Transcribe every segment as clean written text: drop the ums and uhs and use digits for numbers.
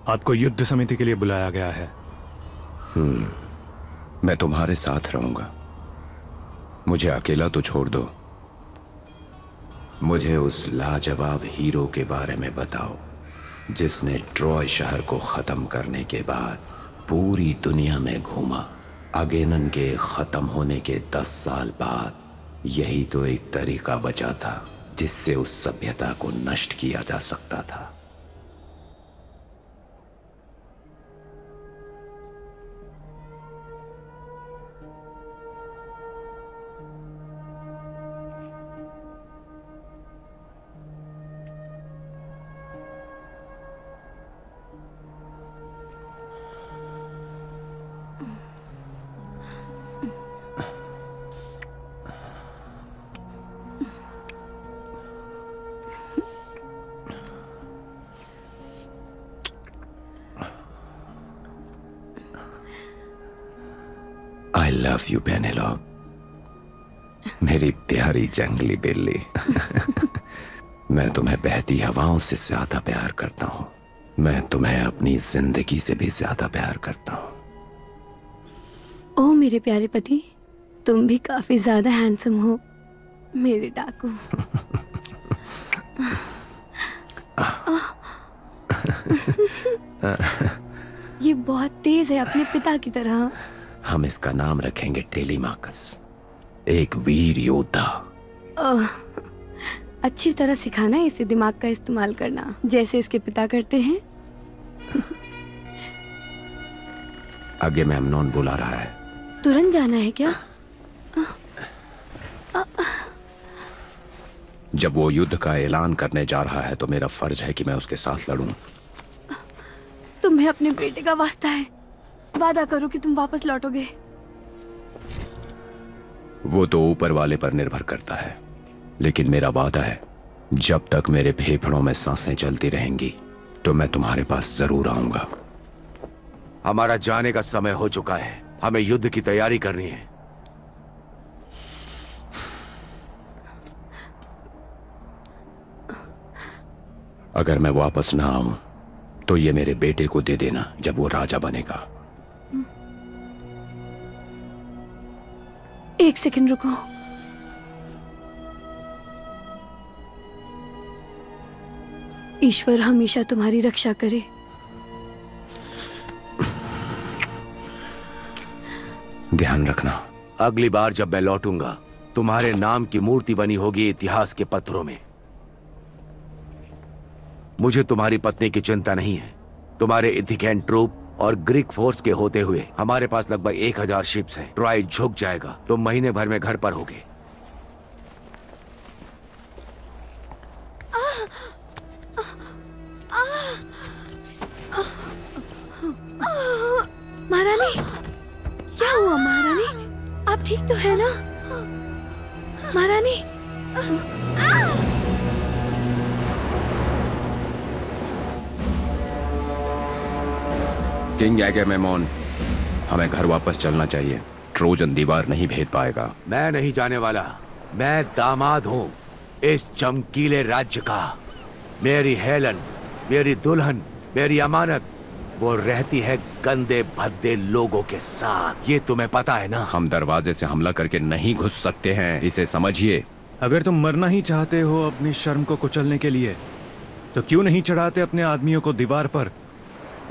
आपको युद्ध समिति के लिए बुलाया गया है। मैं तुम्हारे साथ रहूंगा। मुझे अकेला तो छोड़ दो। मुझे उस लाजवाब हीरो के बारे में बताओ जिसने ट्रॉय शहर को खत्म करने के बाद पूरी दुनिया में घूमा। अगेनन के खत्म होने के 10 साल बाद यही तो एक तरीका बचा था जिससे उस सभ्यता को नष्ट किया जा सकता था। I love you, Penelope. मेरी प्यारी जंगली बिल्ली। मैं तुम्हें बहती हवाओं से ज्यादा प्यार करता हूं। मैं तुम्हें अपनी जिंदगी से भी ज्यादा प्यार करता हूं। ओह मेरे प्यारे पति, तुम भी काफी ज्यादा हैंडसम हो मेरे डाकू। ये बहुत तेज है, अपने पिता की तरह। हम इसका नाम रखेंगे टेलीमाकस, एक वीर योद्धा। अच्छी तरह सिखाना इसे दिमाग का इस्तेमाल करना, जैसे इसके पिता करते हैं। आगे मेमनोन बुला रहा है। तुरंत जाना है क्या? जब वो युद्ध का ऐलान करने जा रहा है तो मेरा फर्ज है कि मैं उसके साथ लड़ूं। तुम्हें अपने बेटे का वास्ता है, वादा करो कि तुम वापस लौटोगे। वो तो ऊपर वाले पर निर्भर करता है, लेकिन मेरा वादा है जब तक मेरे फेफड़ों में सांसें चलती रहेंगी तो मैं तुम्हारे पास जरूर आऊंगा। हमारा जाने का समय हो चुका है, हमें युद्ध की तैयारी करनी है। अगर मैं वापस ना आऊं तो ये मेरे बेटे को दे देना जब वो राजा बनेगा। एक सेकंड रुको। ईश्वर हमेशा तुम्हारी रक्षा करे। ध्यान रखना, अगली बार जब मैं लौटूंगा तुम्हारे नाम की मूर्ति बनी होगी इतिहास के पत्थरों में। मुझे तुम्हारी पत्नी की चिंता नहीं है। तुम्हारे इथिकैन ट्रूप और ग्रीक फोर्स के होते हुए हमारे पास लगभग 1000 शिप्स हैं। ट्रॉय झुक जाएगा, तुम महीने भर में घर पर होगे। महारानी, क्या हुआ महारानी? आप ठीक तो है ना महारानी? किंग एगेमेनोन, हमें घर वापस चलना चाहिए। ट्रोजन दीवार नहीं भेद पाएगा। मैं नहीं जाने वाला। मैं दामाद हूं इस चमकीले राज्य का। मेरी हेलन, मेरी दुल्हन, मेरी अमानत, वो रहती है गंदे भद्दे लोगों के साथ। ये तुम्हें पता है ना? हम दरवाजे से हमला करके नहीं घुस सकते हैं, इसे समझिए। अगर तुम मरना ही चाहते हो अपनी शर्म को कुचलने के लिए, तो क्यों नहीं चढ़ाते अपने आदमियों को दीवार पर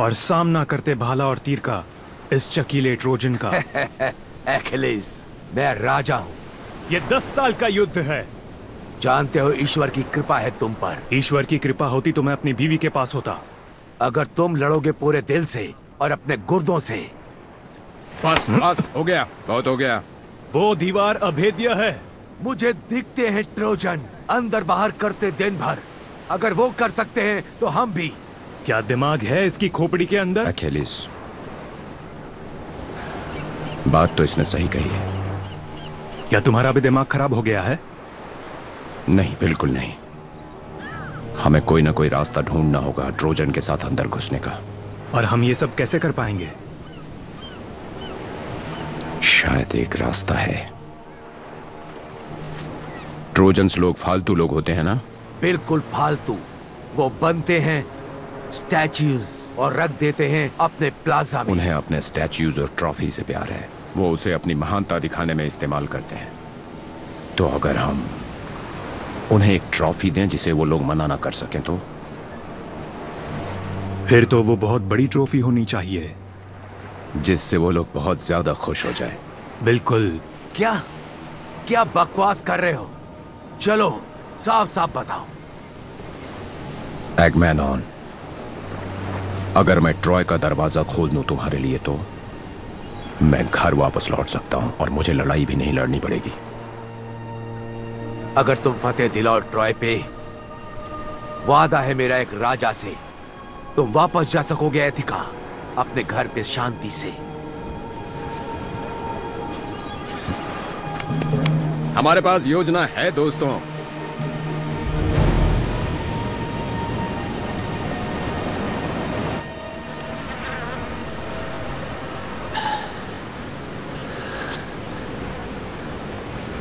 और सामना करते भाला और तीर का इस चकीले ट्रोजन का। एखिलीस, मैं राजा हूं। ये 10 साल का युद्ध है। जानते हो ईश्वर की कृपा है तुम पर। ईश्वर की कृपा होती तो मैं अपनी बीवी के पास होता। अगर तुम लड़ोगे पूरे दिल से और अपने गुर्दों से। बस बस, हो गया, बहुत हो गया। वो दीवार अभेद्य है। मुझे दिखते हैं ट्रोजन अंदर बाहर करते दिन भर। अगर वो कर सकते हैं तो हम भी। क्या दिमाग है इसकी खोपड़ी के अंदर? एखिलीस, बात तो इसने सही कही है। क्या तुम्हारा भी दिमाग खराब हो गया है? नहीं, बिल्कुल नहीं। हमें कोई ना कोई रास्ता ढूंढना होगा ट्रोजन के साथ अंदर घुसने का। और हम ये सब कैसे कर पाएंगे? शायद एक रास्ता है। ट्रोजन्स लोग फालतू लोग होते हैं ना? बिल्कुल फालतू। वो बनते हैं स्टैच्यूज और रख देते हैं अपने प्लाजा में। उन्हें अपने स्टैच्यूज और ट्रॉफी से प्यार है। वो उसे अपनी महानता दिखाने में इस्तेमाल करते हैं। तो अगर हम उन्हें एक ट्रॉफी दें जिसे वो लोग मना ना कर सकें तो? फिर तो वो बहुत बड़ी ट्रॉफी होनी चाहिए जिससे वो लोग बहुत ज्यादा खुश हो जाए। बिल्कुल। क्या क्या बकवास कर रहे हो? चलो साफ साफ बताओ। एगमैनॉन, अगर मैं ट्रॉय का दरवाजा खोल दूं तुम्हारे लिए तो मैं घर वापस लौट सकता हूं और मुझे लड़ाई भी नहीं लड़नी पड़ेगी। अगर तुम फतेह दिलाओ ट्रॉय पे, वादा है मेरा एक राजा से, तुम वापस जा सकोगे एथिका अपने घर पे शांति से। हमारे पास योजना है दोस्तों।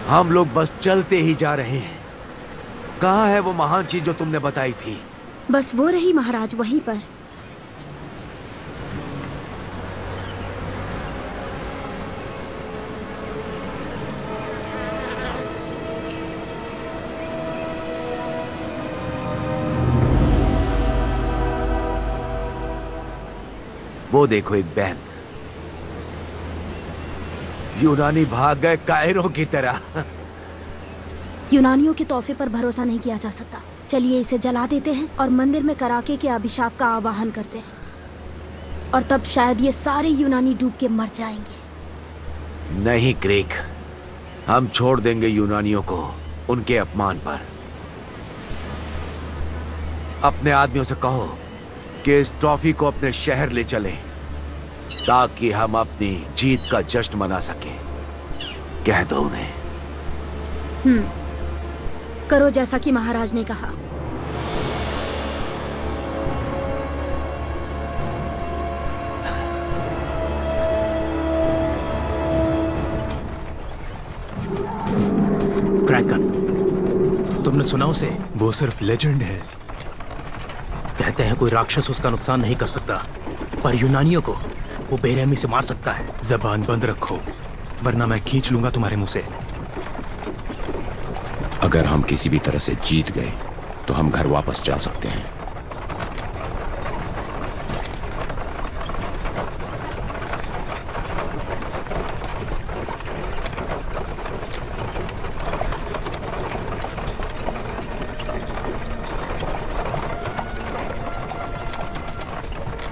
हम लोग बस चलते ही जा रहे हैं। कहां है वो महान चीज जो तुमने बताई थी? बस वो रही महाराज, वहीं पर। वो देखो एक बैंड। यूनानी भाग गए कायरों की तरह। यूनानियों के तोहफे पर भरोसा नहीं किया जा सकता। चलिए इसे जला देते हैं और मंदिर में कराके के अभिशाप का आवाहन करते हैं, और तब शायद ये सारे यूनानी डूब के मर जाएंगे। नहीं क्रेग, हम छोड़ देंगे यूनानियों को उनके अपमान पर। अपने आदमियों से कहो कि इस ट्रॉफी को अपने शहर ले चलें ताकि हम अपनी जीत का जश्न मना सकें। कह दो उन्हें। करो जैसा कि महाराज ने कहा। क्रैकन, तुमने सुना उसे? वो सिर्फ लेजेंड है। कहते हैं कोई राक्षस उसका नुकसान नहीं कर सकता, पर यूनानियों को वो बेरहमी से मार सकता है। जबान बंद रखो वरना मैं खींच लूंगा तुम्हारे मुंह से। अगर हम किसी भी तरह से जीत गए तो हम घर वापस जा सकते हैं।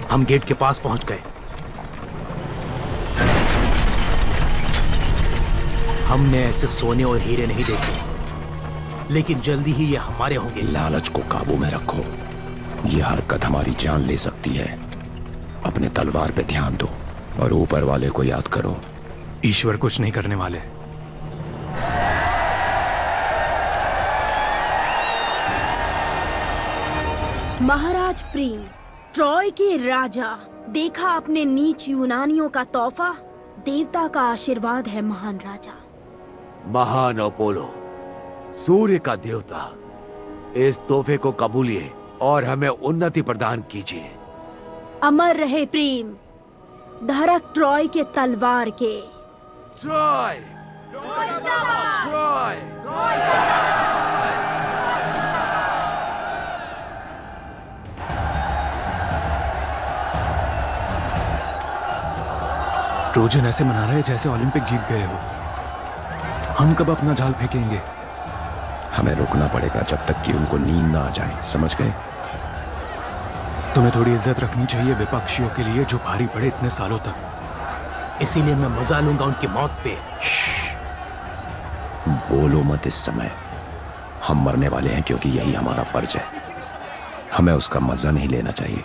हम गेट के पास पहुंच गए। हमने ऐसे सोने और हीरे नहीं देखे, लेकिन जल्दी ही ये हमारे होंगे। लालच को काबू में रखो। ये हरकत हमारी जान ले सकती है। अपने तलवार पे ध्यान दो और ऊपर वाले को याद करो। ईश्वर कुछ नहीं करने वाले। महाराज प्रेम, ट्रॉय के राजा, देखा अपने नीच यूनानियों का तोहफा? देवता का आशीर्वाद है महान राजा। महान अपोलो, सूर्य का देवता, इस तोहफे को कबूलिए और हमें उन्नति प्रदान कीजिए। अमर रहे प्रेम, धड़क ट्रॉय के तलवार के। ट्रॉय! ट्रॉय! ट्रोजन ऐसे मना रहे जैसे ओलंपिक जीत गए हो। हम कब अपना जाल फेंकेंगे? हमें रुकना पड़ेगा जब तक कि उनको नींद ना आ जाए, समझ गए? तुम्हें थोड़ी इज्जत रखनी चाहिए विपक्षियों के लिए जो भारी पड़े इतने सालों तक। इसीलिए मैं मजा लूंगा उनकी मौत पे। बोलो मत इस समय। हम मरने वाले हैं क्योंकि यही हमारा फर्ज है। हमें उसका मजा नहीं लेना चाहिए।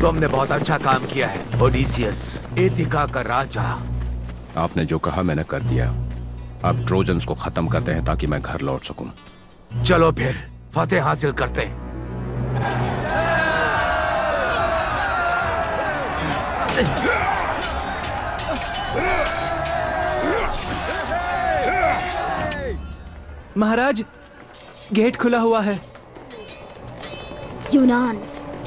तुमने बहुत अच्छा काम किया है ओडिसियस, एथिका का राजा। आपने जो कहा मैंने कर दिया। अब ट्रोजन्स को खत्म करते हैं ताकि मैं घर लौट सकूं। चलो फिर फतेह हासिल करते हैं। महाराज, गेट खुला हुआ है। यूनान,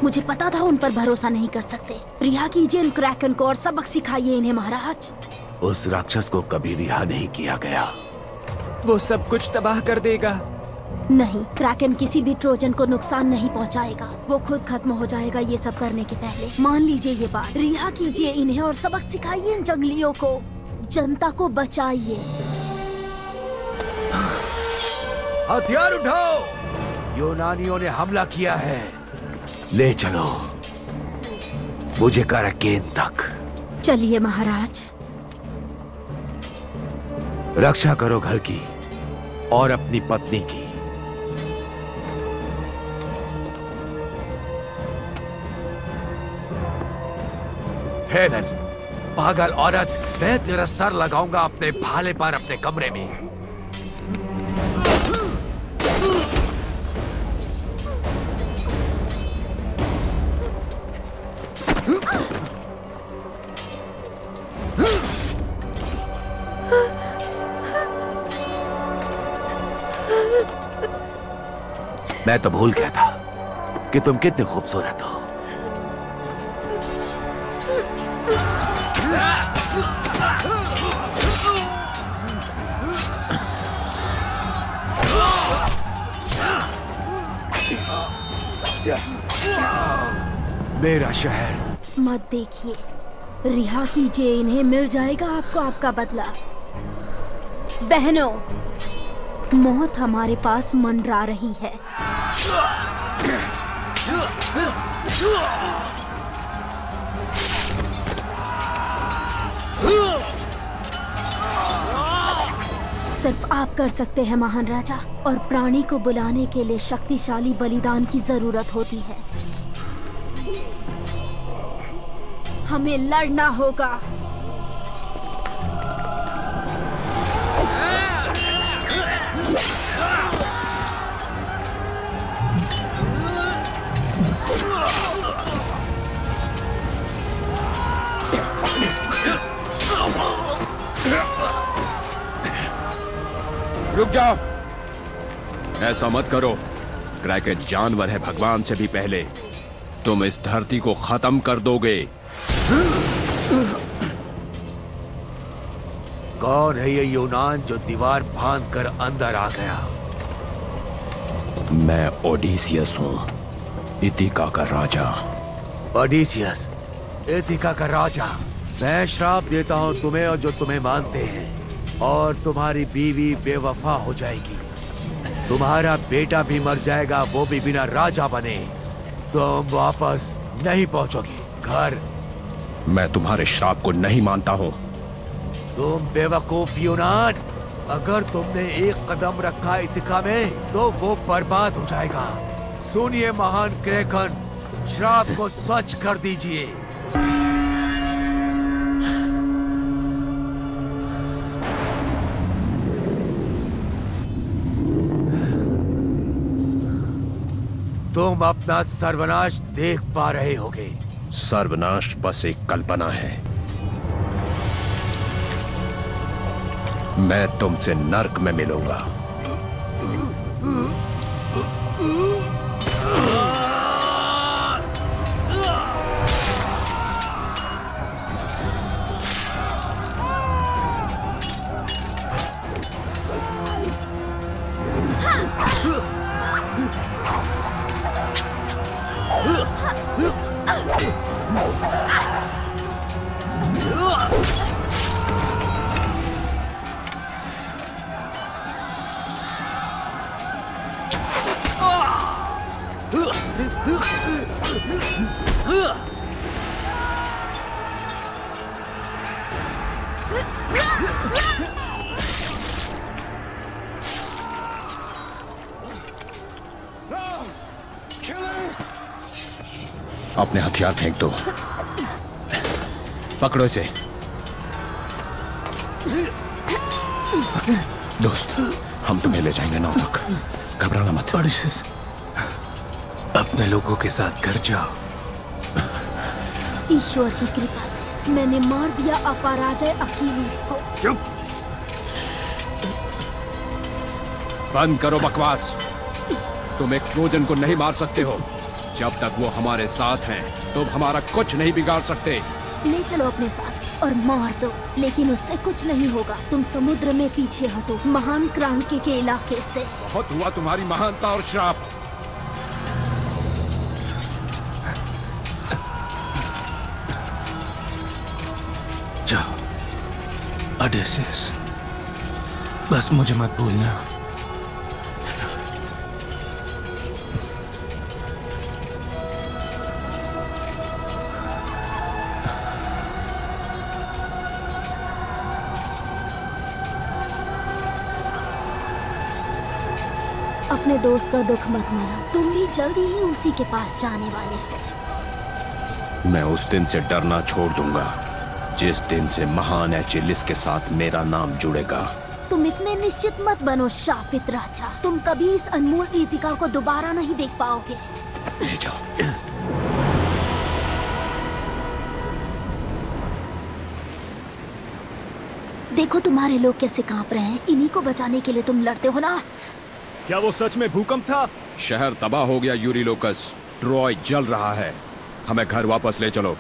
मुझे पता था उन पर भरोसा नहीं कर सकते। रिहा कीजिए इन क्रैकन को और सबक सिखाइए इन्हें महाराज। उस राक्षस को कभी रिहा नहीं किया गया। वो सब कुछ तबाह कर देगा। नहीं, क्रैकन किसी भी ट्रोजन को नुकसान नहीं पहुंचाएगा। वो खुद खत्म हो जाएगा ये सब करने के पहले। मान लीजिए ये बात। रिहा कीजिए इन्हें और सबक सिखाइए इन जंगलियों को। जनता को बचाइए। हथियार उठाओ। यूनानियों ने हमला किया है। ले चलो मुझे कराकेन तक। चलिए महाराज। रक्षा करो घर की और अपनी पत्नी की। हेलन, पागल औरत, मैं तेरा सर लगाऊंगा अपने भाले पर अपने कमरे में। मैं तो भूल गया था कि तुम कितने खूबसूरत हो। मेरा शहर। मत देखिए, रिहा कीजिए इन्हें। मिल जाएगा आपको आपका बदला। बहनों, मौत हमारे पास मंडरा रही है। सिर्फ आप कर सकते हैं महान राजा, और प्राणी को बुलाने के लिए शक्तिशाली बलिदान की जरूरत होती है। हमें लड़ना होगा। रुक जाओ, ऐसा मत करो। क्रैकेट जानवर है, भगवान से भी पहले। तुम इस धरती को खत्म कर दोगे। कौन है ये यूनान जो दीवार फांद कर अंदर आ गया? मैं ओडिसियस हूं, इथिका का राजा। ओडिसियस, एथिका का राजा। मैं श्राप देता हूं तुम्हें और जो तुम्हें मानते हैं, और तुम्हारी बीवी बेवफा हो जाएगी। तुम्हारा बेटा भी मर जाएगा, वो भी बिना राजा बने। तुम वापस नहीं पहुंचोगे घर। मैं तुम्हारे श्राप को नहीं मानता हूं। तुम बेवकूफ यूनान, अगर तुमने एक कदम रखा इथिका में तो वो बर्बाद हो जाएगा। सुनिए महान क्रैकन, श्राप को सच कर दीजिए। तुम अपना सर्वनाश देख पा रहे होगे। सर्वनाश बस एक कल्पना है। मैं तुमसे नर्क में मिलूंगा। अपने हथियार फेंक दो। पकड़ो इसे। दोस्त, हम तुम्हें ले जाएंगे नाव तक, घबराना मत। अपने लोगों के साथ घर जाओ। ईश्वर की कृपा से मैंने मार दिया अपराजय अखिलेश को। चुप। बंद करो बकवास। तुम एक ट्रोजन को नहीं मार सकते हो। जब तक वो हमारे साथ हैं, तुम हमारा कुछ नहीं बिगाड़ सकते। ले चलो अपने साथ और मार दो, लेकिन उससे कुछ नहीं होगा। तुम समुद्र में पीछे हटो, महान क्रांति के इलाके से। बहुत हुआ तुम्हारी महानता और श्राप। जाओ ओडेसियस, बस मुझे मत भूलना। अपने दोस्त का दुख मत मना, तुम भी जल्दी ही उसी के पास जाने वाले हो। मैं उस दिन से डरना छोड़ दूंगा जिस दिन से महान एचिलिस के साथ मेरा नाम जुड़ेगा। तुम इतने निश्चित मत बनो शापित राजा, तुम कभी इस अनमोल गीतिका को दोबारा नहीं देख पाओगे। ले जाओ। देखो तुम्हारे लोग कैसे कांप रहे हैं, इन्हीं को बचाने के लिए तुम लड़ते हो ना। क्या वो सच में भूकंप था? शहर तबाह हो गया यूरिलोकस, ट्रॉय जल रहा है। हमें घर वापस ले चलो।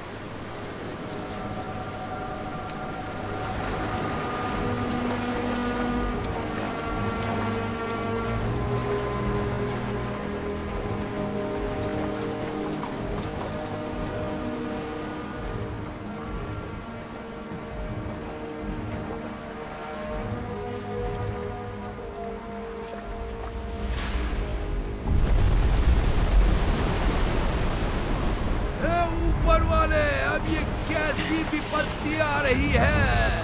ऊपर वाले, अब ये कैसी विपत्ति आ रही है?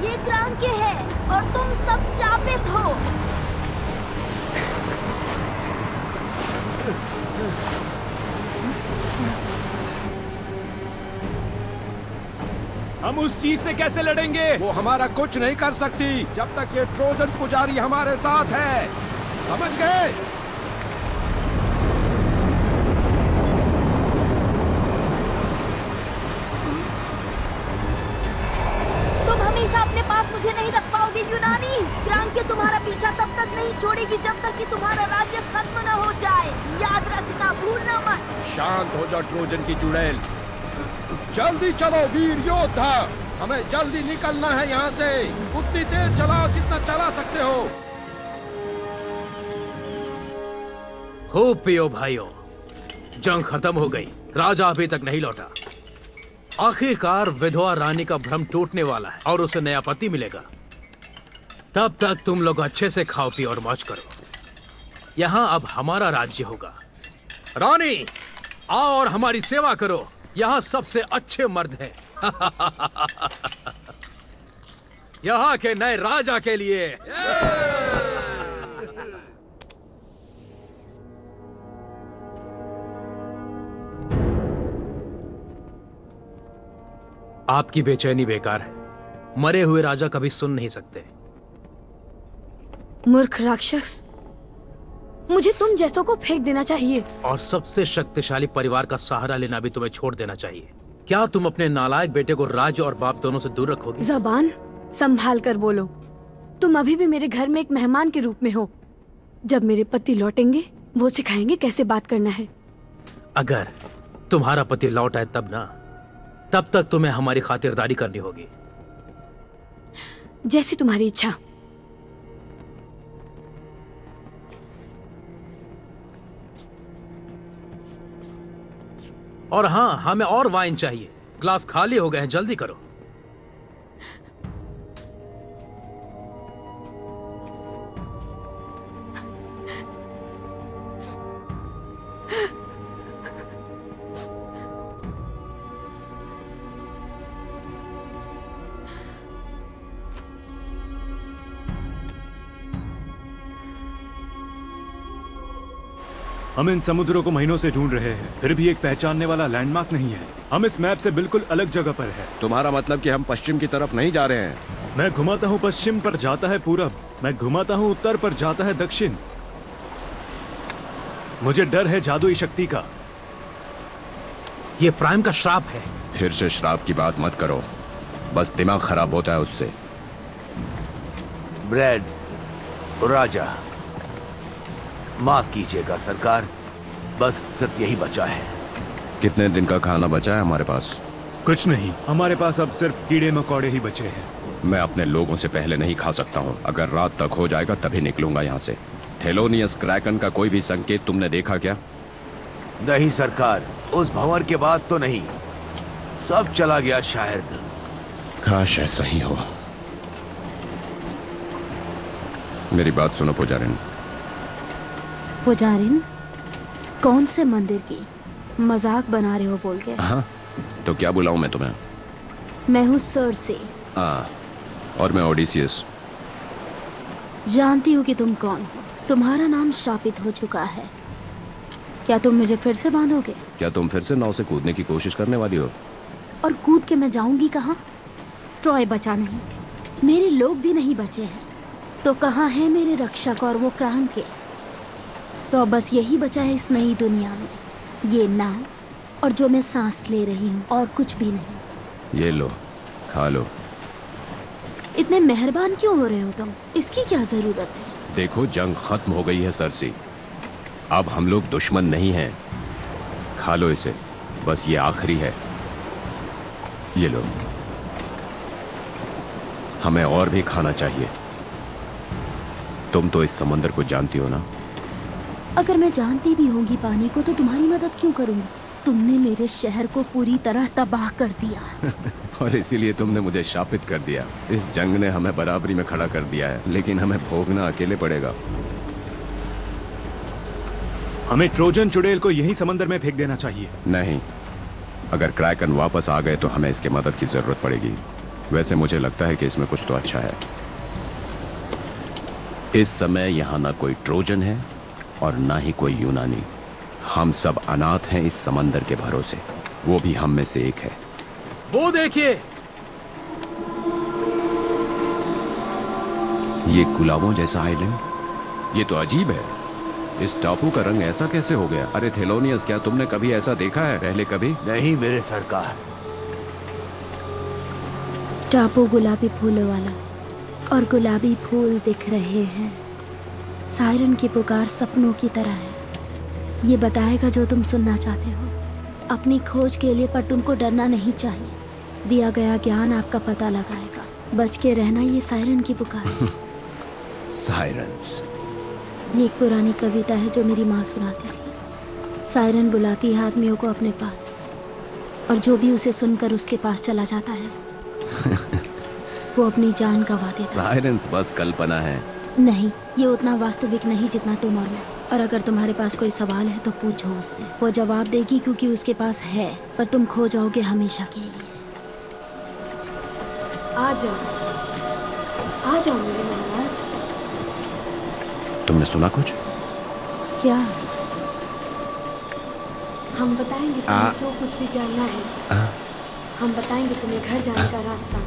ये क्रांति है और तुम सब शापित हो। हम उस चीज से कैसे लड़ेंगे? वो हमारा कुछ नहीं कर सकती जब तक ये ट्रोजन पुजारी हमारे साथ है। समझ गए? तुम हमेशा अपने पास मुझे नहीं रख पाओगे यूनानी। क्रांति तुम्हारा पीछा तब तक नहीं छोड़ेगी जब तक कि तुम्हारा राज्य खत्म न हो जाए। याद रखना, भूलना मत। शांत हो जाओ ट्रोजन की चुड़ैल। जल्दी चलो वीर योद्धा, हमें जल्दी निकलना है यहाँ से। उतनी तेज चलाओ जितना चला सकते हो। खूब पियो भाइयों, जंग खत्म हो गई, राजा अभी तक नहीं लौटा। आखिरकार विधवा रानी का भ्रम टूटने वाला है और उसे नया पति मिलेगा। तब तक तुम लोग अच्छे से खाओ पियो और मौज करो। यहां अब हमारा राज्य होगा। रानी आओ और हमारी सेवा करो, यहां सबसे अच्छे मर्द हैं। यहां के नए राजा के लिए। आपकी बेचैनी बेकार है, मरे हुए राजा कभी सुन नहीं सकते। मूर्ख राक्षस, मुझे तुम जैसों को फेंक देना चाहिए। और सबसे शक्तिशाली परिवार का सहारा लेना भी तुम्हें छोड़ देना चाहिए। क्या तुम अपने नालायक बेटे को राज्य और बाप दोनों से दूर रखोगे? जबान संभाल कर बोलो। तुम अभी भी मेरे घर में एक मेहमान के रूप में हो। जब मेरे पति लौटेंगे वो सिखाएंगे कैसे बात करना है। अगर तुम्हारा पति लौट आए तब ना, तब तक तुम्हें हमारी खातिरदारी करनी होगी। जैसी तुम्हारी इच्छा। और हां, हमें और वाइन चाहिए। ग्लास खाली हो गए हैं, जल्दी करो। हम इन समुद्रों को महीनों से ढूंढ रहे हैं, फिर भी एक पहचानने वाला लैंडमार्क नहीं है। हम इस मैप से बिल्कुल अलग जगह पर है। तुम्हारा मतलब कि हम पश्चिम की तरफ नहीं जा रहे हैं? मैं घुमाता हूँ पश्चिम पर जाता है पूरब, मैं घुमाता हूँ उत्तर पर जाता है दक्षिण। मुझे डर है जादुई शक्ति का। ये प्राइम का श्राप है। फिर से श्राप की बात मत करो, बस दिमाग खराब होता है उससे। ब्रैड, राजा, माफ कीजिएगा सरकार, बस सिर्फ यही बचा है। कितने दिन का खाना बचा है हमारे पास? कुछ नहीं, हमारे पास अब सिर्फ कीड़े मकोड़े ही बचे हैं। मैं अपने लोगों से पहले नहीं खा सकता हूँ। अगर रात तक हो जाएगा तभी निकलूंगा यहाँ से। थेलोनियस क्रैकन का कोई भी संकेत तुमने देखा क्या? नहीं सरकार, उस भंवर के बाद तो नहीं, सब चला गया शायद। काश ऐसा ही हो। मेरी बात सुनो पुजारिन। पुजारिन? कौन से मंदिर की? मजाक बना रहे हो बोल के? हाँ, तो क्या बुलाऊं मैं तुम्हें? मैं हूँ सर्सी। हाँ, और मैं ओडिसियस। जानती हूँ कि तुम कौन हो। तुम्हारा नाम शापित हो चुका है। क्या तुम मुझे फिर से बांधोगे? क्या तुम फिर से नाव से कूदने की कोशिश करने वाली हो? और कूद के मैं जाऊंगी कहाँ? ट्रॉय बचा नहीं, मेरे लोग भी नहीं बचे हैं, तो कहाँ है मेरे रक्षक और वो क्राउन के? तो अब बस यही बचा है इस नई दुनिया में, ये नाव और जो मैं सांस ले रही हूँ, और कुछ भी नहीं। ये लो, खा लो। इतने मेहरबान क्यों हो रहे हो तुम? इसकी क्या जरूरत है? देखो, जंग खत्म हो गई है सर्सी। अब हम लोग दुश्मन नहीं हैं। खा लो इसे, बस ये आखिरी है। ये लो। हमें और भी खाना चाहिए। तुम तो इस समंदर को जानती हो ना? अगर मैं जानती भी होंगी पानी को, तो तुम्हारी मदद क्यों करूंगी? तुमने मेरे शहर को पूरी तरह तबाह कर दिया। और इसीलिए तुमने मुझे शापित कर दिया। इस जंग ने हमें बराबरी में खड़ा कर दिया है, लेकिन हमें भोगना अकेले पड़ेगा। हमें ट्रोजन चुड़ैल को यहीं समंदर में फेंक देना चाहिए। नहीं, अगर क्रैकन वापस आ गए तो हमें इसकी मदद की जरूरत पड़ेगी। वैसे मुझे लगता है कि इसमें कुछ तो अच्छा है। इस समय यहां ना कोई ट्रोजन है और ना ही कोई यूनानी। हम सब अनाथ हैं इस समंदर के भरोसे। वो भी हम में से एक है। वो देखिए, ये गुलाबों जैसा आइलैंड, ये तो अजीब है। इस टापू का रंग ऐसा कैसे हो गया? अरे थेलोनियस, क्या तुमने कभी ऐसा देखा है पहले कभी? नहीं मेरे सरकार। टापू गुलाबी फूलों वाला, और गुलाबी फूल दिख रहे हैं। सायरन की पुकार सपनों की तरह है। ये बताएगा जो तुम सुनना चाहते हो अपनी खोज के लिए, पर तुमको डरना नहीं चाहिए। दिया गया ज्ञान आपका पता लगाएगा। बच के रहना, ये सायरन की पुकार है। सायरन्स। ये एक पुरानी कविता है जो मेरी माँ सुनाती थी। सायरन बुलाती है आदमियों को अपने पास, और जो भी उसे सुनकर उसके पास चला जाता है वो अपनी जान गंवा देता है। सायरन्स बस कल्पना है। नहीं, ये उतना वास्तविक नहीं जितना तुम और मैं। और अगर तुम्हारे पास कोई सवाल है तो पूछो उससे, वो जवाब देगी, क्योंकि उसके पास है। पर तुम खो जाओगे हमेशा के लिए। आ जाओ, आ जाओ मेरे महाराज। तुमने सुना कुछ? क्या? हम बताएंगे तुम्हें जो कुछ भी जानना है। हम बताएंगे तुम्हें घर जाने का रास्ता।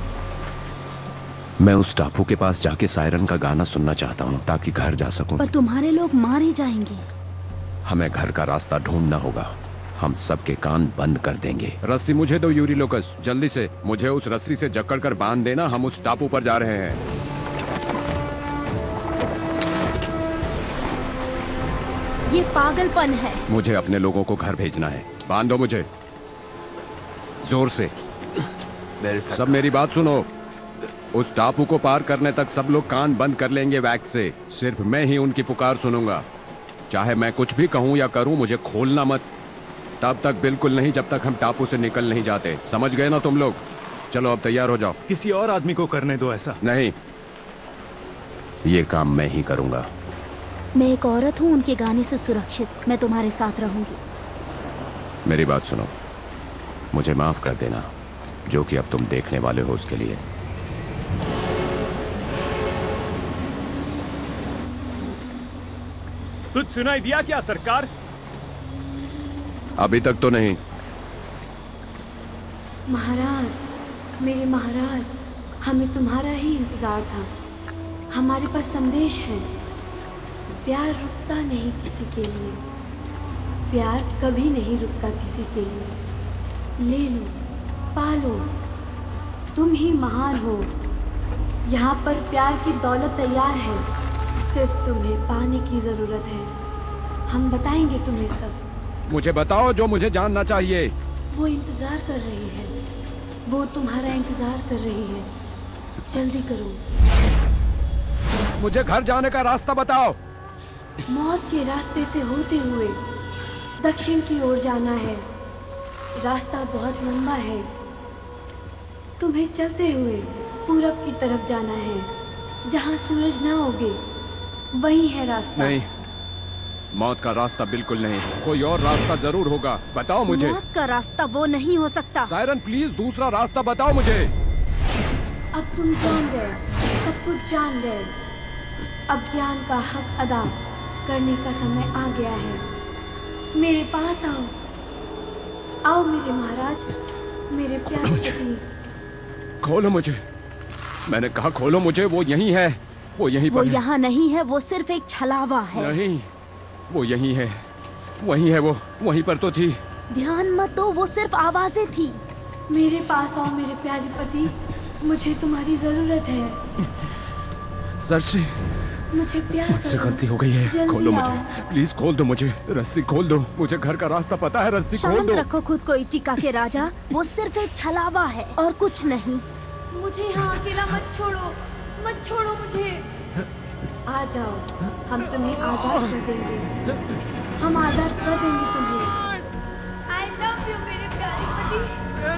मैं उस टापू के पास जाके सायरन का गाना सुनना चाहता हूँ ताकि घर जा सकूं। पर तुम्हारे लोग मारे जाएंगे। हमें घर का रास्ता ढूंढना होगा। हम सबके कान बंद कर देंगे। रस्सी मुझे दो यूरिलोकस, जल्दी से। मुझे उस रस्सी से जकड़कर बांध देना। हम उस टापू पर जा रहे हैं। ये पागलपन है। मुझे अपने लोगों को घर भेजना है। बांधो मुझे जोर से। मेरे सब मेरी बात सुनो। उस टापू को पार करने तक सब लोग कान बंद कर लेंगे वैक्स से। सिर्फ मैं ही उनकी पुकार सुनूंगा। चाहे मैं कुछ भी कहूं या करूं, मुझे खोलना मत। तब तक बिल्कुल नहीं जब तक हम टापू से निकल नहीं जाते। समझ गए ना तुम लोग? चलो अब तैयार हो जाओ। किसी और आदमी को करने दो ऐसा। नहीं, ये काम मैं ही करूंगा। मैं एक औरत हूँ, उनके गाने से सुरक्षित मैं तुम्हारे साथ रहूंगी। मेरी बात सुनो। मुझे माफ कर देना, जो कि अब तुम देखने वाले हो उसके लिए। कुछ सुनाई दिया क्या सरकार? अभी तक तो नहीं। महाराज, मेरे महाराज, हमें तुम्हारा ही इंतजार था। हमारे पास संदेश है। प्यार रुकता नहीं किसी के लिए, प्यार कभी नहीं रुकता किसी के लिए। ले लो, पालो, तुम ही महान हो। यहाँ पर प्यार की दौलत तैयार है, सिर्फ तुम्हें पाने की जरूरत है। हम बताएंगे तुम्हें सब। मुझे बताओ जो मुझे जानना चाहिए। वो इंतजार कर रही है, वो तुम्हारा इंतजार कर रही है। जल्दी करो। मुझे घर जाने का रास्ता बताओ। मौत के रास्ते से होते हुए दक्षिण की ओर जाना है। रास्ता बहुत लंबा है। तुम्हें चलते हुए पूरब की तरफ जाना है, जहाँ सूरज ना उगे। वही है रास्ता। नहीं, मौत का रास्ता बिल्कुल नहीं। कोई और रास्ता जरूर होगा। बताओ मुझे। मौत का रास्ता वो नहीं हो सकता। सायरन प्लीज दूसरा रास्ता बताओ मुझे। अब तुम जान गए, सब कुछ जान गए। अब ज्ञान का हक अदा करने का समय आ गया है। मेरे पास आओ, आओ मेरे महाराज, मेरे प्यारे पति। खोलो मुझे, मैंने कहा खोलो मुझे। वो यहीं है, वो यहीं पर वो है। यहाँ नहीं है, वो सिर्फ एक छलावा है। नहीं, वो यहीं है, वहीं है वो, वहीं पर तो थी। ध्यान मत दो, वो सिर्फ आवाजें थी। मेरे पास आओ मेरे प्यारे पति, मुझे तुम्हारी जरूरत है। सर से मुझे प्यार मुझसे करो। गलती हो गई है। जल्दी खोलो आओ। मुझे, प्लीज खोल दो मुझे। रस्सी खोल दो, मुझे घर का रास्ता पता है। रस्सी खोल शांत दो। रखो खुद को इटिका के राजा। वो सिर्फ एक छलावा है और कुछ नहीं। मुझे यहाँ अकेला मत छोड़ो, मत छोड़ो मुझे। आ जाओ, हम तुम्हें आजाद कर देंगे। हम आजाद कर देंगे तुम्हें। आई लव यू मेरे प्यारे पति।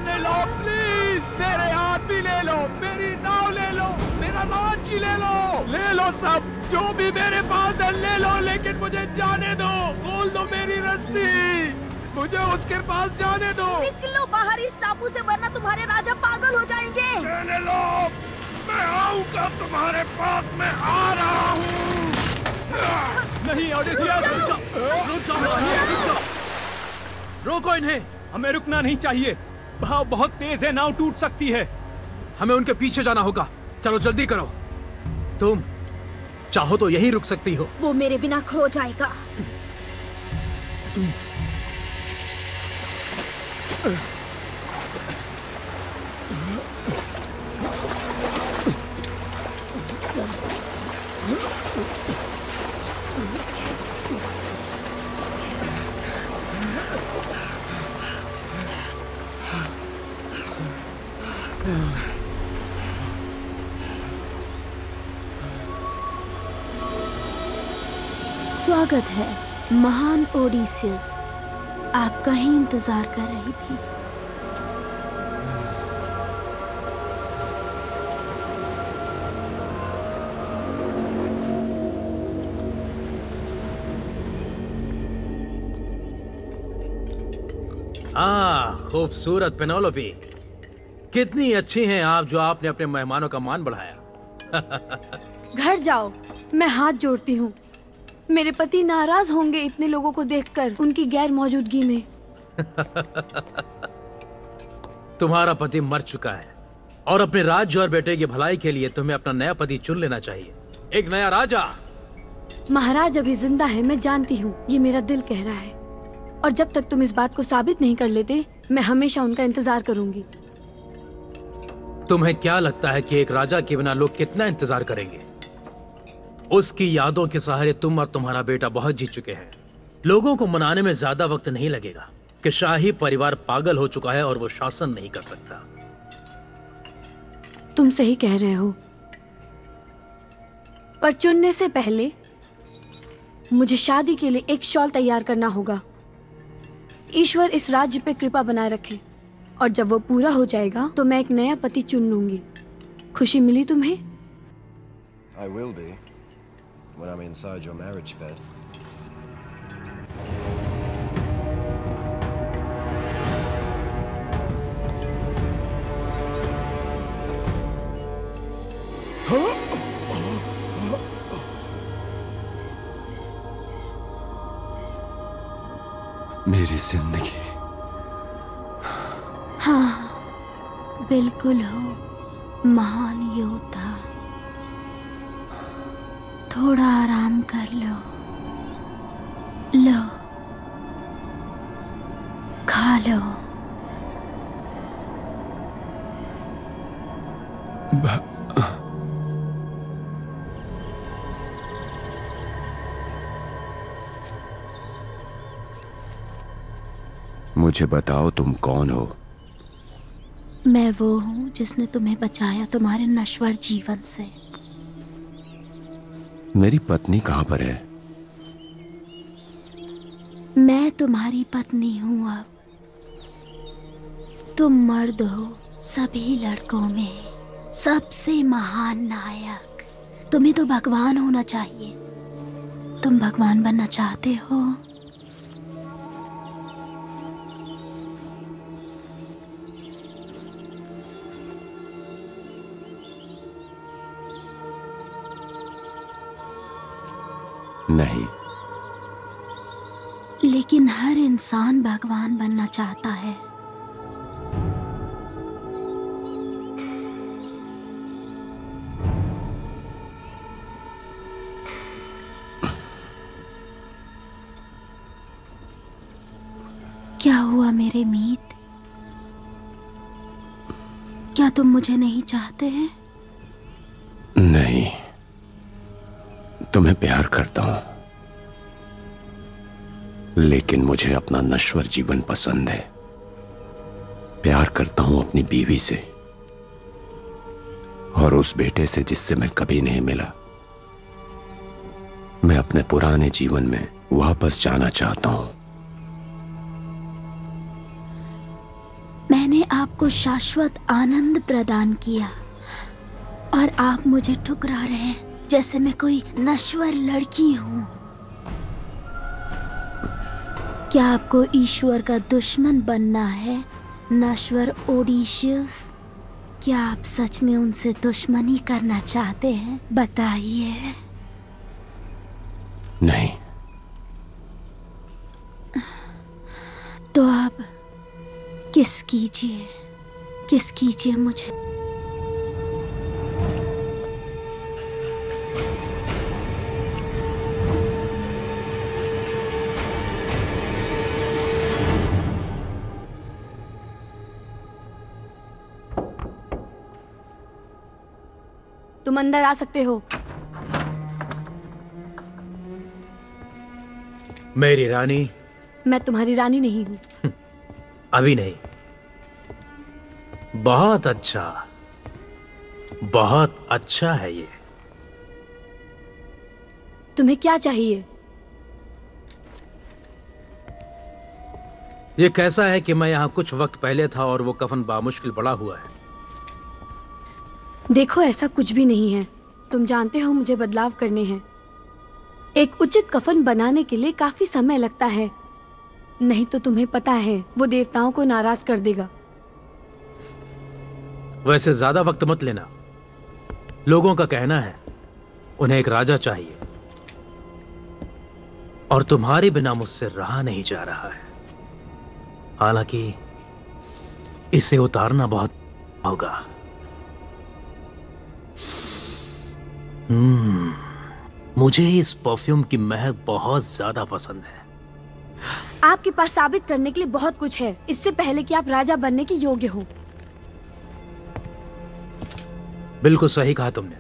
ले लो प्लीज, मेरे हाथ भी ले लो, मेरी नाव ले लो, मेरा लॉन्च ले लो, ले लो सब जो भी मेरे पास है ले लो, लेकिन मुझे जाने दो। खोल दो मेरी रस्सी, मुझे उसके पास जाने दो। निकलो बाहर इस टापू से, वरना तुम्हारे राजा पागल हो जाएंगे। ले लो, मैं आऊंगा तुम्हारे पास, मैं आ रहा हूँ। नहीं ओडेसियस, रुक जाओ। रोको इन्हें। हमें रुकना नहीं चाहिए। बहाव बहुत तेज है, नाव टूट सकती है। हमें उनके पीछे जाना होगा। चलो जल्दी करो। तुम चाहो तो यहीं रुक सकती हो। वो मेरे बिना खो जाएगा। स्वागत है महान ओडिसियस, आपका ही इंतजार कर रही थी। खूबसूरत पेनोलोपी, कितनी अच्छी हैं आप जो आपने अपने मेहमानों का मान बढ़ाया। घर जाओ, मैं हाथ जोड़ती हूँ। मेरे पति नाराज होंगे इतने लोगों को देखकर उनकी गैर मौजूदगी में। तुम्हारा पति मर चुका है और अपने राज्य और बेटे की भलाई के लिए तुम्हें अपना नया पति चुन लेना चाहिए, एक नया राजा। महाराज अभी जिंदा है, मैं जानती हूँ, ये मेरा दिल कह रहा है। और जब तक तुम इस बात को साबित नहीं कर लेते, मैं हमेशा उनका इंतजार करूंगी। तुम्हें क्या लगता है कि एक राजा के बिना लोग कितना इंतजार करेंगे? उसकी यादों के सहारे तुम और तुम्हारा बेटा बहुत जीत चुके हैं। लोगों को मनाने में ज्यादा वक्त नहीं लगेगा कि शाही परिवार पागल हो चुका है और वो शासन नहीं कर सकता। तुम सही कह रहे हो, पर चुनने से पहले मुझे शादी के लिए एक शॉल तैयार करना होगा। ईश्वर इस राज्य पे कृपा बनाए रखे, और जब वो पूरा हो जाएगा तो मैं एक नया पति चुन लूंगी। खुशी मिली तुम्हें? I will be when I'm inside your marriage bed. मेरी जिंदगी। हाँ, बिल्कुल हो महान योद्धा। थोड़ा आराम कर लो। लो, खा लो। मुझे बताओ तुम कौन हो? मैं वो हूं जिसने तुम्हें बचाया तुम्हारे नश्वर जीवन से। मेरी पत्नी कहां पर है? मैं तुम्हारी पत्नी हूं अब। तुम मर्द हो सभी लड़कों में सबसे महान नायक। तुम्हें तो भगवान होना चाहिए। तुम भगवान बनना चाहते हो? नहीं। लेकिन हर इंसान भगवान बनना चाहता है। क्या हुआ मेरे मीत? क्या तुम मुझे नहीं चाहते हैं? नहीं, तुम्हें प्यार करता हूं, लेकिन मुझे अपना नश्वर जीवन पसंद है। प्यार करता हूं अपनी बीवी से और उस बेटे से जिससे मैं कभी नहीं मिला। मैं अपने पुराने जीवन में वापस जाना चाहता हूं। मैंने आपको शाश्वत आनंद प्रदान किया और आप मुझे ठुकरा रहे हैं जैसे मैं कोई नश्वर लड़की हूं। क्या आपको ईश्वर का दुश्मन बनना है, नश्वर ओडिशियस? क्या आप सच में उनसे दुश्मनी करना चाहते हैं? बताइए। नहीं। तो आप किस कीजिए मुझे। तुम अंदर आ सकते हो। मेरी रानी। मैं तुम्हारी रानी नहीं हूं। अभी नहीं। बहुत अच्छा है ये। तुम्हें क्या चाहिए? ये कैसा है कि मैं यहां कुछ वक्त पहले था और वो कफन बामुश्किल पड़ा हुआ है। देखो, ऐसा कुछ भी नहीं है। तुम जानते हो मुझे बदलाव करने हैं। एक उचित कफन बनाने के लिए काफी समय लगता है, नहीं तो तुम्हें पता है वो देवताओं को नाराज कर देगा। वैसे ज्यादा वक्त मत लेना। लोगों का कहना है उन्हें एक राजा चाहिए और तुम्हारे बिना मुझसे रहा नहीं जा रहा है। हालांकि इसे उतारना बहुत होगा। मुझे इस परफ्यूम की महक बहुत ज्यादा पसंद है। आपके पास साबित करने के लिए बहुत कुछ है, इससे पहले कि आप राजा बनने के योग्य हो। बिल्कुल सही कहा तुमने।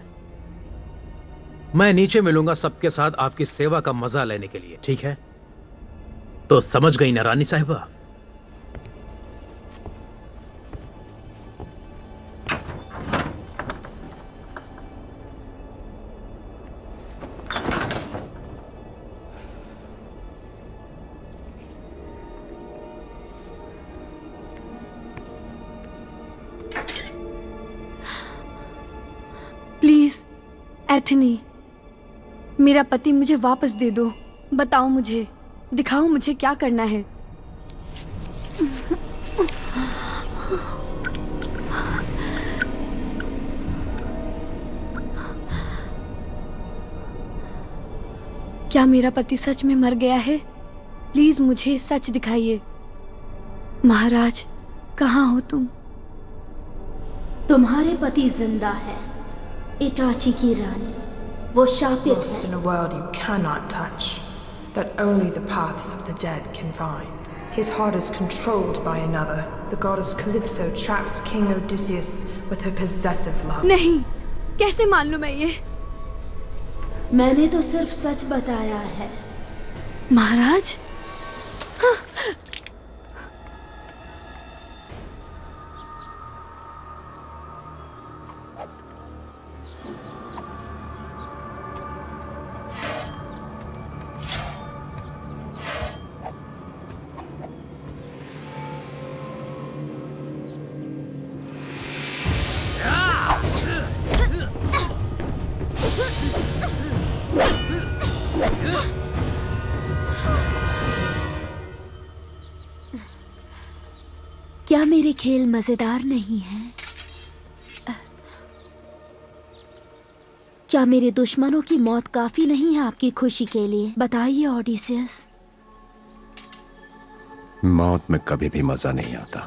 मैं नीचे मिलूंगा सबके साथ आपकी सेवा का मजा लेने के लिए, ठीक है? तो समझ गई ना रानी साहिबा? एथनी, मेरा पति मुझे वापस दे दो। बताओ मुझे, दिखाओ मुझे क्या करना है। क्या मेरा पति सच में मर गया है? प्लीज मुझे सच दिखाइए। महाराज, कहाँ हो तुम? तुम्हारे पति जिंदा है, इटाची की रानी। वो शापित Lost in है। a world you cannot touch, that only the paths of the dead can find. His heart is controlled by another. The goddess Calypso traps King Odysseus with her possessive love. नहीं, कैसे मान लूं मैं ये? मैंने तो सिर्फ सच बताया है। महाराज, क्या मेरे खेल मजेदार नहीं हैं? क्या मेरे दुश्मनों की मौत काफी नहीं है आपकी खुशी के लिए? बताइए ओडिसियस। मौत में कभी भी मजा नहीं आता।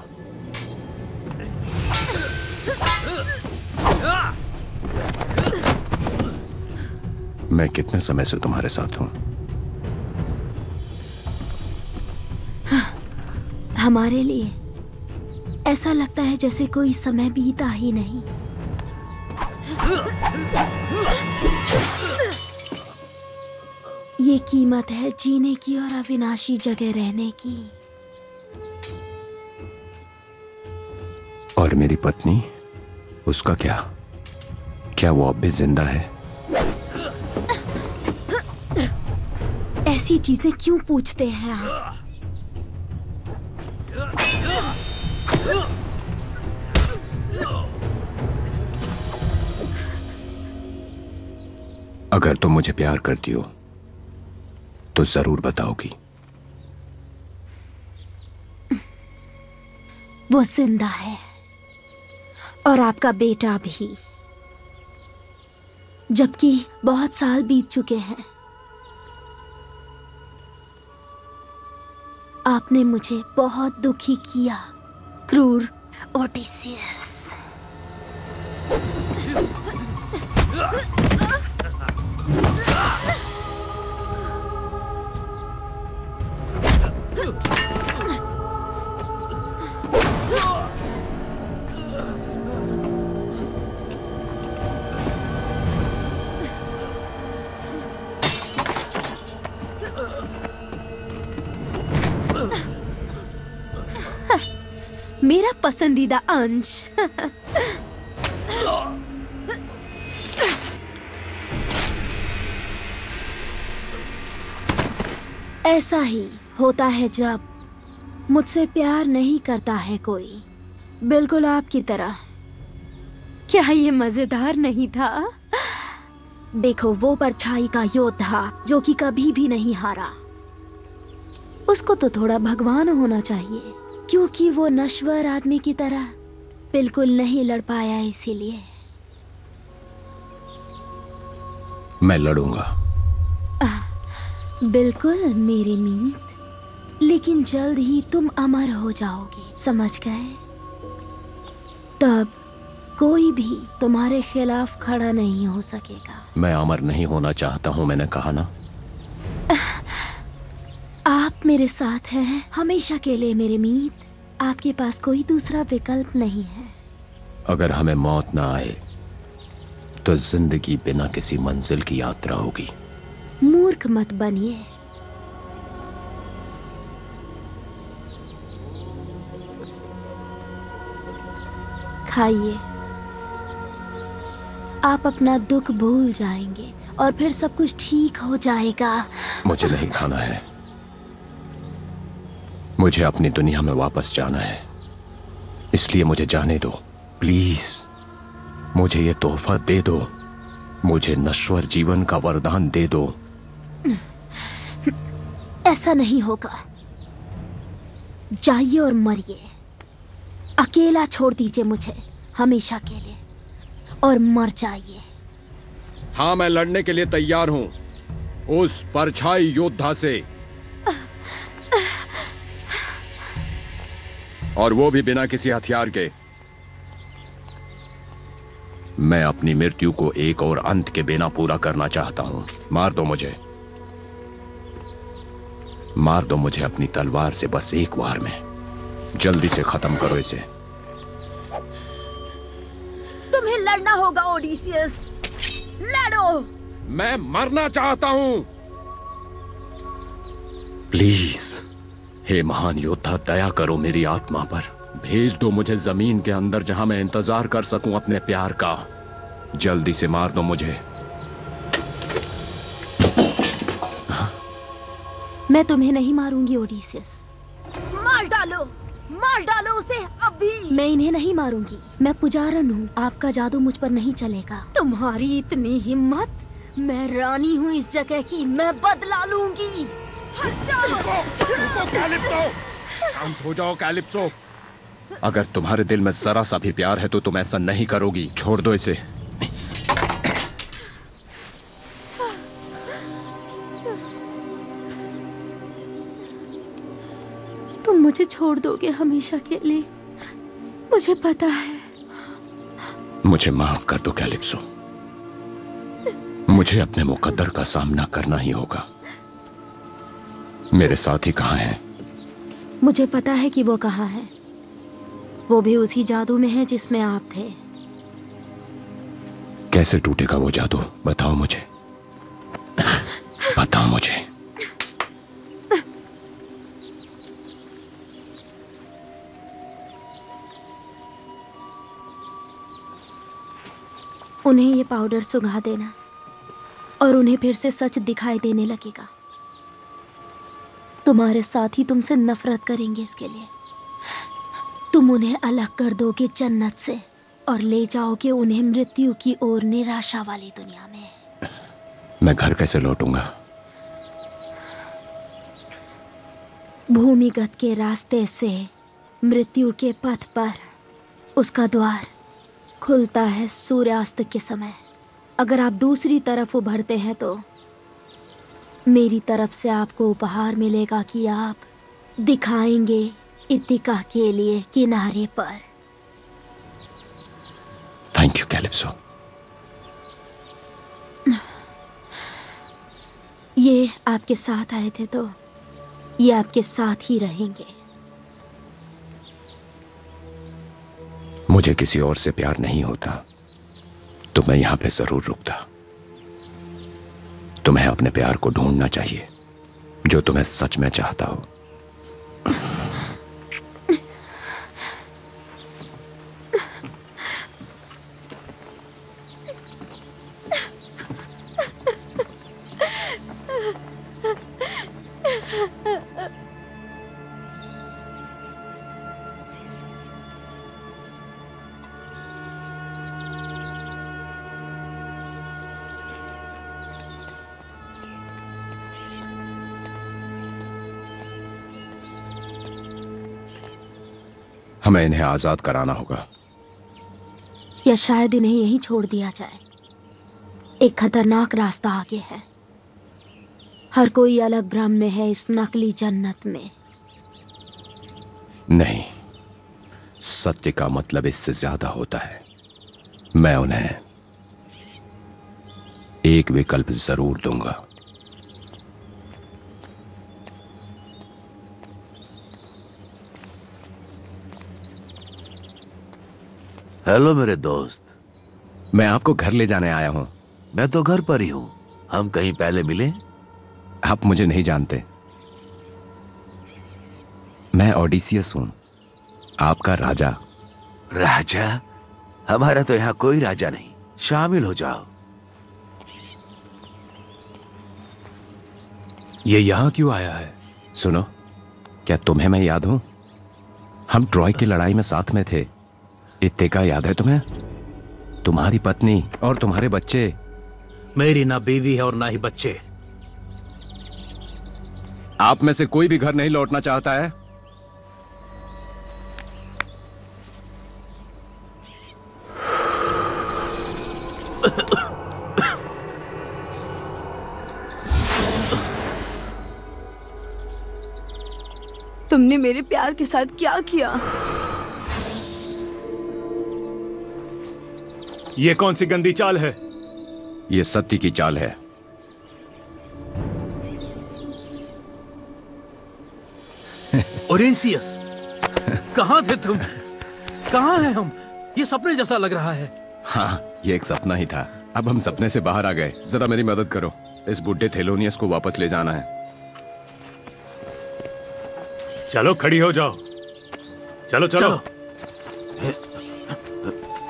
मैं कितने समय से तुम्हारे साथ हूं? हमारे लिए ऐसा लगता है जैसे कोई समय बीता ही नहीं। ये कीमत है जीने की और अविनाशी जगह रहने की। और मेरी पत्नी, उसका क्या? क्या वो अब भी जिंदा है? ऐसी चीजें क्यों पूछते हैं आप? अगर तुम मुझे प्यार करती हो तो जरूर बताओगी। वो जिंदा है और आपका बेटा भी, जबकि बहुत साल बीत चुके हैं। आपने मुझे बहुत दुखी किया, क्रूर ओडिसियस। मेरा पसंदीदा अंश। ऐसा ही होता है जब मुझसे प्यार नहीं करता है कोई, बिल्कुल आपकी तरह। क्या ये मजेदार नहीं था? देखो, वो परछाई का योद्धा जो कि कभी भी नहीं हारा, उसको तो थोड़ा भगवान होना चाहिए, क्योंकि वो नश्वर आदमी की तरह बिल्कुल नहीं लड़ पाया। इसीलिए मैं लड़ूंगा। बिल्कुल मेरी मीत, लेकिन जल्द ही तुम अमर हो जाओगे, समझ गए? तब कोई भी तुम्हारे खिलाफ खड़ा नहीं हो सकेगा। मैं अमर नहीं होना चाहता हूं, मैंने कहा ना। आप मेरे साथ हैं हमेशा के लिए मेरे मीत। आपके पास कोई दूसरा विकल्प नहीं है। अगर हमें मौत ना आए तो जिंदगी बिना किसी मंजिल की यात्रा होगी। मूर्ख मत बनिए। खाइए, आप अपना दुख भूल जाएंगे और फिर सब कुछ ठीक हो जाएगा। मुझे नहीं खाना है, मुझे अपनी दुनिया में वापस जाना है। इसलिए मुझे जाने दो प्लीज। मुझे ये तोहफा दे दो, मुझे नश्वर जीवन का वरदान दे दो। ऐसा नहीं होगा। जाइए और मरिए। अकेला छोड़ दीजिए मुझे हमेशा के लिए और मर जाइए। हाँ, मैं लड़ने के लिए तैयार हूं उस परछाई योद्धा से। और वो भी बिना किसी हथियार के। मैं अपनी मृत्यु को एक और अंत के बिना पूरा करना चाहता हूं। मार दो मुझे, मार दो मुझे अपनी तलवार से, बस एक बार में। जल्दी से खत्म करो इसे। तुम्हें लड़ना होगा ओडिसियस, लड़ो। मैं मरना चाहता हूं। प्लीज, हे महान योद्धा, दया करो मेरी आत्मा पर। भेज दो मुझे जमीन के अंदर, जहां मैं इंतजार कर सकूं अपने प्यार का। जल्दी से मार दो मुझे। मैं तुम्हें नहीं मारूंगी ओडिसियस। मार डालो उसे अभी। मैं इन्हें नहीं मारूंगी, मैं पुजारन हूँ, आपका जादू मुझ पर नहीं चलेगा। तुम्हारी इतनी हिम्मत? मैं रानी हूँ इस जगह की, मैं बदला लूंगी। रुको कैलिप्सो, शांत हो जाओ कैलिप्सो। अगर तुम्हारे दिल में जरा सा भी प्यार है तो तुम ऐसा नहीं करोगी। छोड़ दो इसे। तुम मुझे छोड़ दोगे हमेशा के लिए, मुझे पता है। मुझे माफ कर दो कैलिप्सो, मुझे अपने मुकद्दर का सामना करना ही होगा। मेरे साथी कहाँ हैं? मुझे पता है कि वो कहाँ हैं। वो भी उसी जादू में है जिसमें आप थे। कैसे टूटेगा वो जादू? बताओ मुझे, बताओ मुझे। उन्हें ये पाउडर सुंघा देना और उन्हें फिर से सच दिखाई देने लगेगा। तुम्हारे साथी तुमसे नफरत करेंगे इसके लिए। तुम उन्हें अलग कर दोगे जन्नत से और ले जाओगे उन्हें मृत्यु की ओर, निराशा वाली दुनिया में। मैं घर कैसे लौटूंगा? भूमिगत के रास्ते से मृत्यु के पथ पर उसका द्वार खुलता है सूर्यास्त के समय। अगर आप दूसरी तरफ उभरते हैं तो मेरी तरफ से आपको उपहार मिलेगा कि आप दिखाएंगे इतिका के लिए किनारे पर। Thank you calypso. ये आपके साथ आए थे तो ये आपके साथ ही रहेंगे। मुझे किसी और से प्यार नहीं होता तो मैं यहां पे जरूर रुकता। तुम्हें अपने प्यार को ढूंढना चाहिए जो तुम्हें सच में चाहता हो। हमें इन्हें आजाद कराना होगा या शायद इन्हें यहीं छोड़ दिया जाए। एक खतरनाक रास्ता आगे है। हर कोई अलग भ्रम में है इस नकली जन्नत में। नहीं, सत्य का मतलब इससे ज्यादा होता है। मैं उन्हें एक विकल्प जरूर दूंगा। हेलो मेरे दोस्त। मैं आपको घर ले जाने आया हूं। मैं तो घर पर ही हूं। हम कहीं पहले मिले? आप मुझे नहीं जानते। मैं ओडिसियस हूं, आपका राजा। राजा? हमारा तो यहां कोई राजा नहीं। शामिल हो जाओ। ये यहां क्यों आया है? सुनो, क्या तुम्हें मैं याद हूं? हम ट्रॉय की लड़ाई में साथ में थे। इत्तेका याद है तुम्हें? तुम्हारी पत्नी और तुम्हारे बच्चे। मेरी ना बीवी है और ना ही बच्चे। आप में से कोई भी घर नहीं लौटना चाहता है? तुमने मेरे प्यार के साथ क्या किया? ये कौन सी गंदी चाल है? ये सत्य की चाल है। ओडेसियस, कहां थे तुम? कहां हैं हम? ये सपने जैसा लग रहा है। हाँ, ये एक सपना ही था। अब हम सपने से बाहर आ गए। जरा मेरी मदद करो, इस बुड्ढे थेलोनियस को वापस ले जाना है। चलो खड़ी हो जाओ। चलो चलो, चलो।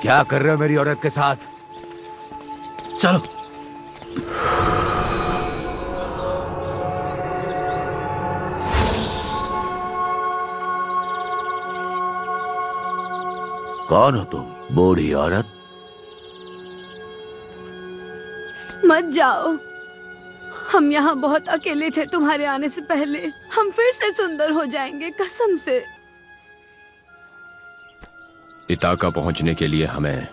क्या कर रहे हो मेरी औरत के साथ? चलो। कौन हो तुम, बूढ़ी औरत? मत जाओ। हम यहाँ बहुत अकेले थे तुम्हारे आने से पहले। हम फिर से सुंदर हो जाएंगे, कसम से। इताका पहुंचने के लिए हमें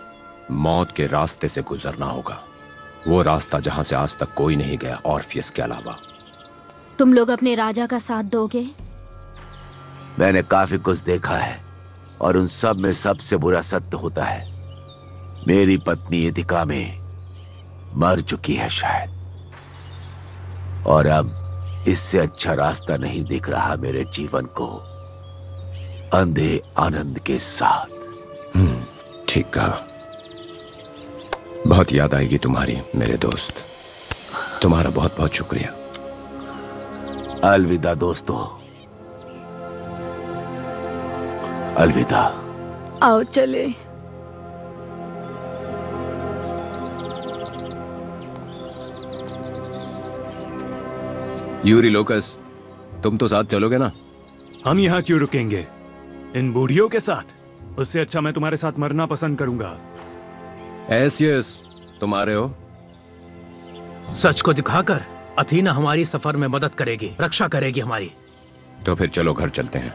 मौत के रास्ते से गुजरना होगा। वो रास्ता जहां से आज तक कोई नहीं गया, ऑर्फियस के अलावा। तुम लोग अपने राजा का साथ दोगे? मैंने काफी कुछ देखा है और उन सब में सबसे बुरा सत्य होता है। मेरी पत्नी इतिका में मर चुकी है शायद, और अब इससे अच्छा रास्ता नहीं दिख रहा मेरे जीवन को अंधे आनंद के साथ। ठीक कहा। बहुत याद आएगी तुम्हारी मेरे दोस्त। तुम्हारा बहुत बहुत शुक्रिया। अलविदा दोस्तों, अलविदा। आओ चले। यूरिलोकस, तुम तो साथ चलोगे ना? हम यहाँ क्यों रुकेंगे इन बूढ़ियों के साथ? उससे अच्छा मैं तुम्हारे साथ मरना पसंद करूंगा। एसियस, तुम आ रहे हो? सच को दिखाकर अथीना हमारी सफर में मदद करेगी, रक्षा करेगी हमारी। तो फिर चलो घर चलते हैं।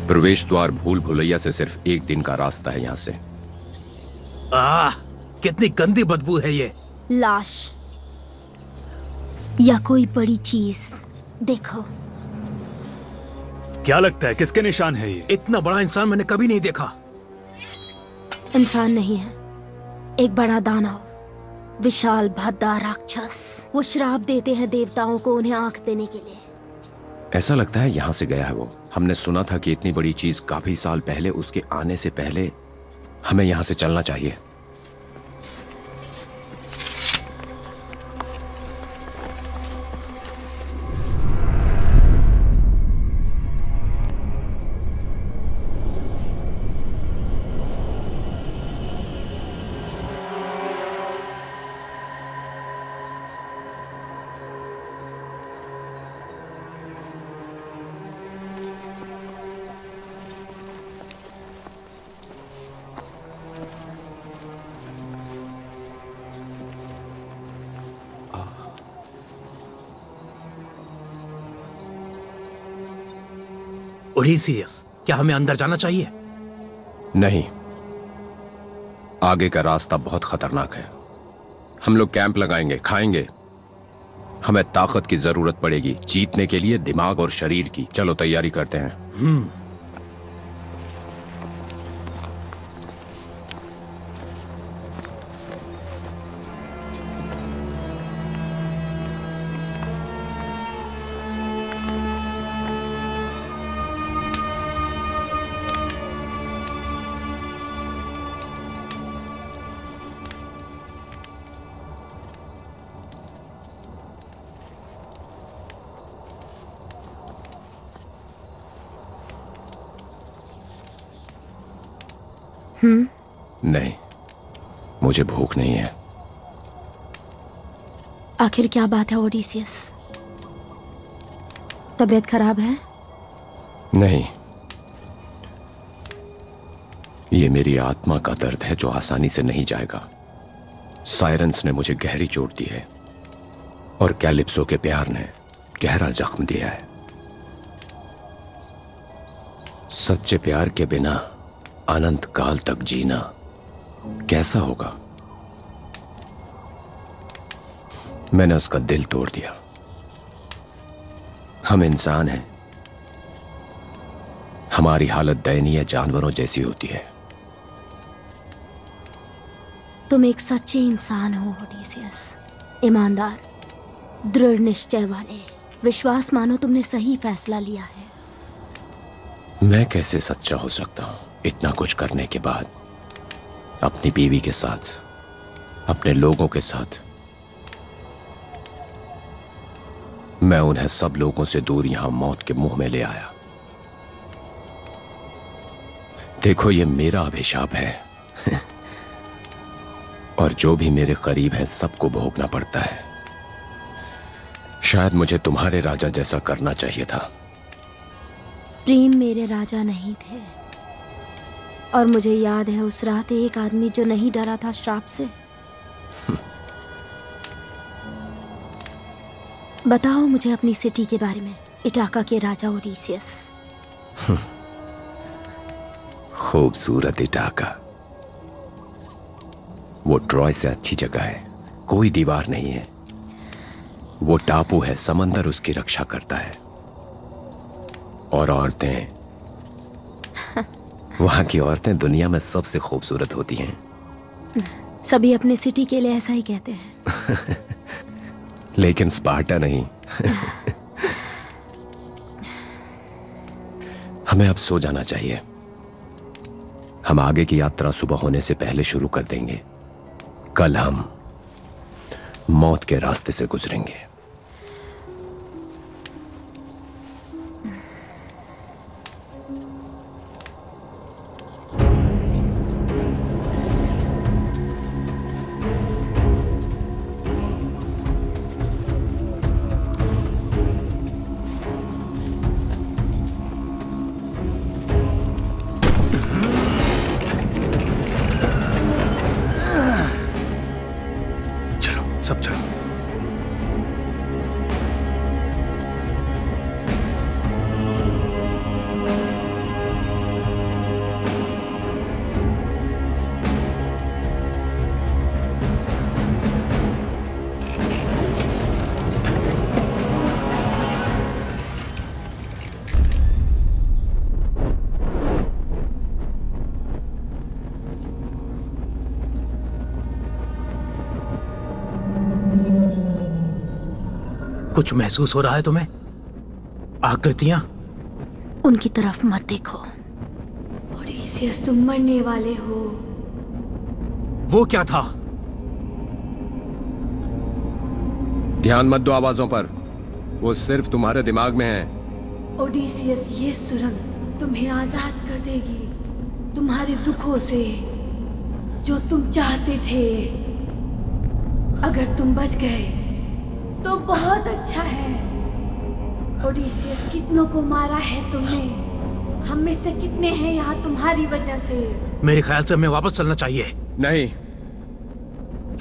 प्रवेश द्वार भूल भुलैया से सिर्फ 1 दिन का रास्ता है यहां से। कितनी गंदी बदबू है ये। लाश या कोई बड़ी चीज। देखो। क्या लगता है किसके निशान है ये? इतना बड़ा इंसान मैंने कभी नहीं देखा। इंसान नहीं है, एक बड़ा दानव, विशाल भद्दा राक्षस। वो श्राप देते हैं देवताओं को उन्हें आंख देने के लिए। ऐसा लगता है यहां से गया है वो। हमने सुना था कि इतनी बड़ी चीज काफी साल पहले, उसके आने से पहले हमें यहां से चलना चाहिए। ओडेसियस, क्या हमें अंदर जाना चाहिए? नहीं, आगे का रास्ता बहुत खतरनाक है। हम लोग कैंप लगाएंगे, खाएंगे। हमें ताकत की जरूरत पड़ेगी जीतने के लिए, दिमाग और शरीर की। चलो तैयारी करते हैं। नहीं, मुझे भूख नहीं है। आखिर क्या बात है ओडेसियस? तबीयत खराब है? नहीं, ये मेरी आत्मा का दर्द है जो आसानी से नहीं जाएगा। साइरेंस ने मुझे गहरी चोट दी है और कैलिप्सो के प्यार ने गहरा जख्म दिया है। सच्चे प्यार के बिना अनंत काल तक जीना कैसा होगा? मैंने उसका दिल तोड़ दिया। हम इंसान हैं, हमारी हालत दयनीय जानवरों जैसी होती है। तुम एक सच्चे इंसान हो ओडिसियस, ईमानदार, दृढ़ निश्चय वाले। विश्वास मानो तुमने सही फैसला लिया है। मैं कैसे सच्चा हो सकता हूं इतना कुछ करने के बाद? अपनी बीवी के साथ, अपने लोगों के साथ। मैं उन्हें सब लोगों से दूर यहां मौत के मुंह में ले आया। देखो, ये मेरा अभिशाप है और जो भी मेरे करीब है सबको भोगना पड़ता है। शायद मुझे तुम्हारे राजा जैसा करना चाहिए था। प्रेम मेरे राजा नहीं थे, और मुझे याद है उस रात एक आदमी जो नहीं डरा था श्राप से। बताओ मुझे अपनी सिटी के बारे में, इटाका के राजा ओडिसियस। खूबसूरत इटाका, वो ट्रॉय से अच्छी जगह है। कोई दीवार नहीं है, वो टापू है, समंदर उसकी रक्षा करता है। और औरतें, वहां की औरतें दुनिया में सबसे खूबसूरत होती हैं। सभी अपने सिटी के लिए ऐसा ही कहते हैं। लेकिन स्पार्टा नहीं। हमें अब सो जाना चाहिए। हम आगे की यात्रा सुबह होने से पहले शुरू कर देंगे। कल हम मौत के रास्ते से गुजरेंगे। कुछ महसूस हो रहा है तुम्हें? आकृतियां? उनकी तरफ मत देखो। ओडिसियस, तुम मरने वाले हो। वो क्या था? ध्यान मत दो आवाजों पर, वो सिर्फ तुम्हारे दिमाग में है। ओडिसियस, ये सुरंग तुम्हें आजाद कर देगी तुम्हारे दुखों से, जो तुम चाहते थे। अगर तुम बच गए तो बहुत अच्छा है। ओडिसियस, कितनों को मारा है तुमने? हम में से कितने हैं यहाँ तुम्हारी वजह से? मेरे ख्याल से हमें वापस चलना चाहिए। नहीं,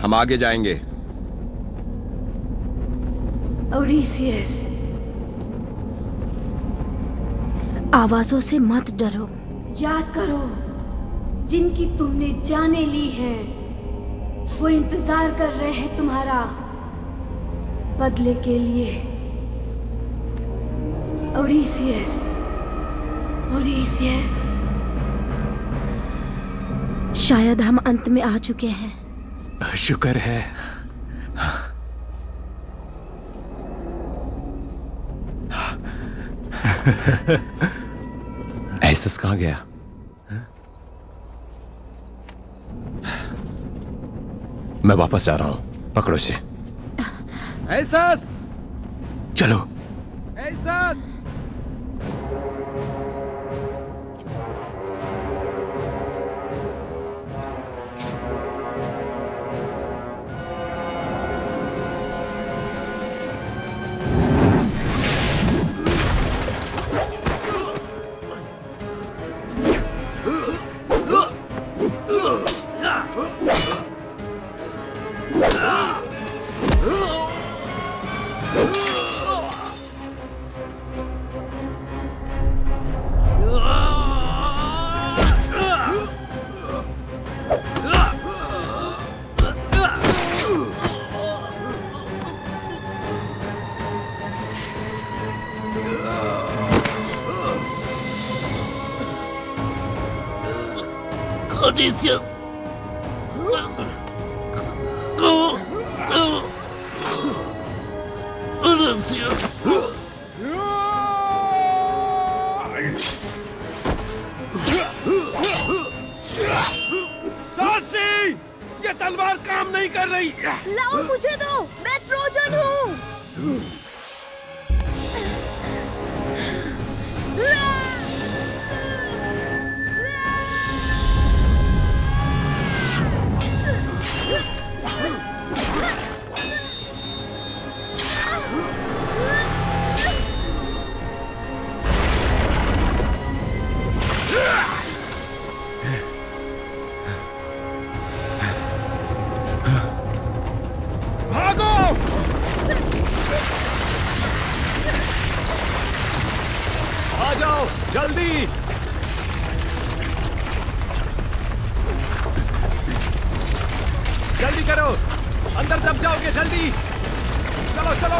हम आगे जाएंगे। ओडिसियस, आवाजों से मत डरो। याद करो, जिनकी तुमने जाने ली है वो इंतजार कर रहे हैं तुम्हारा बदले के लिए। Odysseus, Odysseus. शायद हम अंत में आ चुके हैं। शुक्र है। एसस कहां गया? मैं वापस जा रहा हूं, पकड़ो इसे। एसस! चलो। एसस! Odysseus! Odysseus! साहसी! ये तलवार काम नहीं कर रही। लाओ मुझे दो, मैं ट्रोजन हूँ। जल्दी जल्दी करो, अंदर दब जाओगे। जल्दी चलो चलो।